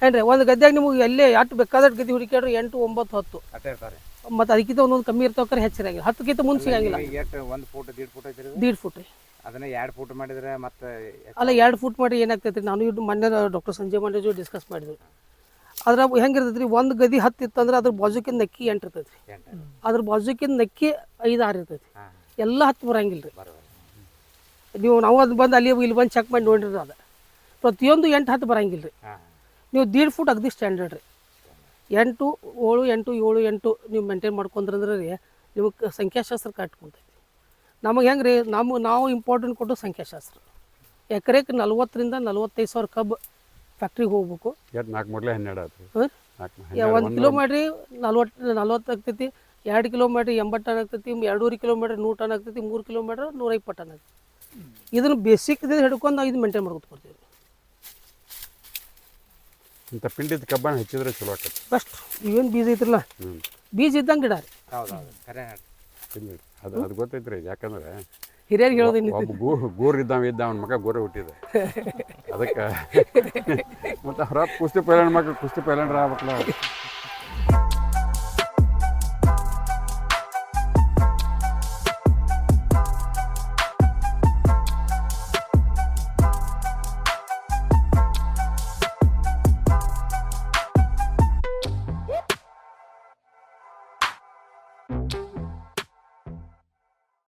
ಏನ್ರಿ ಒಂದು ಗದ್ಯಾಗ ನಿಮಗೆ ಎಲ್ಲಿ ಎಷ್ಟು ಬೇಕಾದಷ್ಟು ಗದ್ದೆ ಹುಡುಕ್ಯಾಡ್ರಿ 8, 9, 10 ಅಷ್ಟೇ ಇರ್ತಾರೆ ಮತ್ತು ಅದಕ್ಕಿಂತ ಒಂದೊಂದು ಕಮ್ಮಿ ಇರ್ತಾವ್ರೆ ಹೆಚ್ಚಿರಂಗಿಲ್ಲ 10ಕ್ಕಿಂತ ಮುಂದೆ ಸಿಗಂಗಿಲ್ಲ ಎಷ್ಟು 1 ಫೂಟ್ 1.5 ಫೂಟ್ ಐತ್ರಿ 1.5 ಫೂಟ್ ರೀ ಅದನ್ನ 2 ಫೂಟ್ ಮಾಡಿದ್ರೆ ಮತ್ತೆ ಅಲ್ಲ 2 ಫೂಟ್ ಮಾಡಿ ಏನಾಗ್ತೈತಿ ನಾನು ಇದು ಮೊನ್ನೆ ಡಾಕ್ಟರ್ ಸಂಜಯ್ ಮಂಡ್ಯ ಜೊತೆ ಡಿಸ್ಕಸ್ ಮಾಡಿದ್ವಿ ಅದ್ರ ಹೆಂಗಿರ್ತೈತಿ ರೀ ಒಂದು ಗದಿ 10 ಇತ್ತಂದ್ರೆ ಅದ್ರ ಬಾಜುಕಿನ ನಕ್ಕಿ 8 ಇರ್ತೈತಿ ರೀ ಅದ್ರ ಬಾಜುಕಿನ ನಕ್ಕಿ 5-6 ಇರ್ತೈತಿ ಎಲ್ಲ 10 ಬರಂಗಿಲ್ಲ ರೀ ನೀವು ನಾವು ಅದು ಬಂದು ಅಲ್ಲಿ ಇಲ್ಲಿ ಬಂದು ಚೆಕ್ ಮಾಡಿ ನೋಡಿರಿ ಅದು ಪ್ರತಿಯೊಂದು 8-10 ಬರಂಗಿಲ್ಲ ರೀ ನೀವು 1.5 ಫೂಟ್ ಅಗದಿ ಸ್ಟ್ಯಾಂಡರ್ಡ್ ರೀ 8, 7, 8, 7, 8 ನೀವು ಮೇಂಟೈನ್ ಮಾಡ್ಕೊಂಡ್ರಂದ್ರೆ ರೀ ನಿಮಗೆ ಸಂಖ್ಯಾಶಾಸ್ತ್ರ ಕಟ್ಕೊಂತೈತಿ ನಮಗೆ ಹೆಂಗೆ ರೀ ನಾವು ಇಂಪಾರ್ಟೆಂಟ್ ಕೊಟ್ಟು ಸಂಖ್ಯಾಶಾಸ್ತ್ರ ಎಕರೆಗೆ 40,000 ರಿಂದ 45,000 ಕಬ್ಬು ಫ್ಯಾಕ್ಟ್ರಿಗೆ ಹೋಗ್ಬೇಕು 4 ಮೂರಲೆ 12 ಆಯ್ತು ಹಾಂ 1 ಕಿಲೋಮೀಟ್ರಿ 40 ಆಗ್ತೈತಿ 2 ಕಿಲೋಮೀಟ್ರ್ 80 ಟನ್ ಆಗ್ತೈತಿ 2.5 ಕಿಲೋಮೀಟ್ರ್ 100 ಟನ್ ಆಗ್ತೈತಿ 3 ಕಿಲೋಮೀಟ್ರ್ 120 ಟನ್ ಆಗ್ತೈತಿ ಇದನ್ನು ಬೇಸಿಕ್ ಹಿಡ್ಕೊಂಡು ನಾವು ಇದು ಮೇಂಟೈನ್ ಮಾಡ್ಕೊತ ಬರ್ತೀವಿ ಇಂಥ ಪಿಂಡಿದ ಕಬ್ಬನ್ನು ಹೆಚ್ಚಿದ್ರೆ ಚಲೋ ಆಕತ್ತೆ ಫಸ್ಟ್ ಇವೇನು ಬೀಜ ಐತ್ರಲ್ಲ ಬೀಜ ಇದ್ದಂಗೆ ಗಿಡ ರೀ ಹೌದೌದು ಖರೆ ಅದು ಗೊತ್ತೈತ್ರಿ ಯಾಕಂದ್ರೆ ಹಿರಿಯರಿಗೆ ಹೇಳೋದೇನು ಒಬ್ಬ ಗೋರ್ ಇದ್ದ ಅವನ ಮಗ ಗೋರೆ ಹುಟ್ಟಿದೆ ಅದಕ್ಕೆ ಮತ್ತೆ ಹೊರ ಕುಸ್ತಿ ಪೈಲನ್ ಮಗ ಕುಸ್ತಿ ಪೈಲನ್ರ ಆಗ್ಬೇಕಲ್ಲ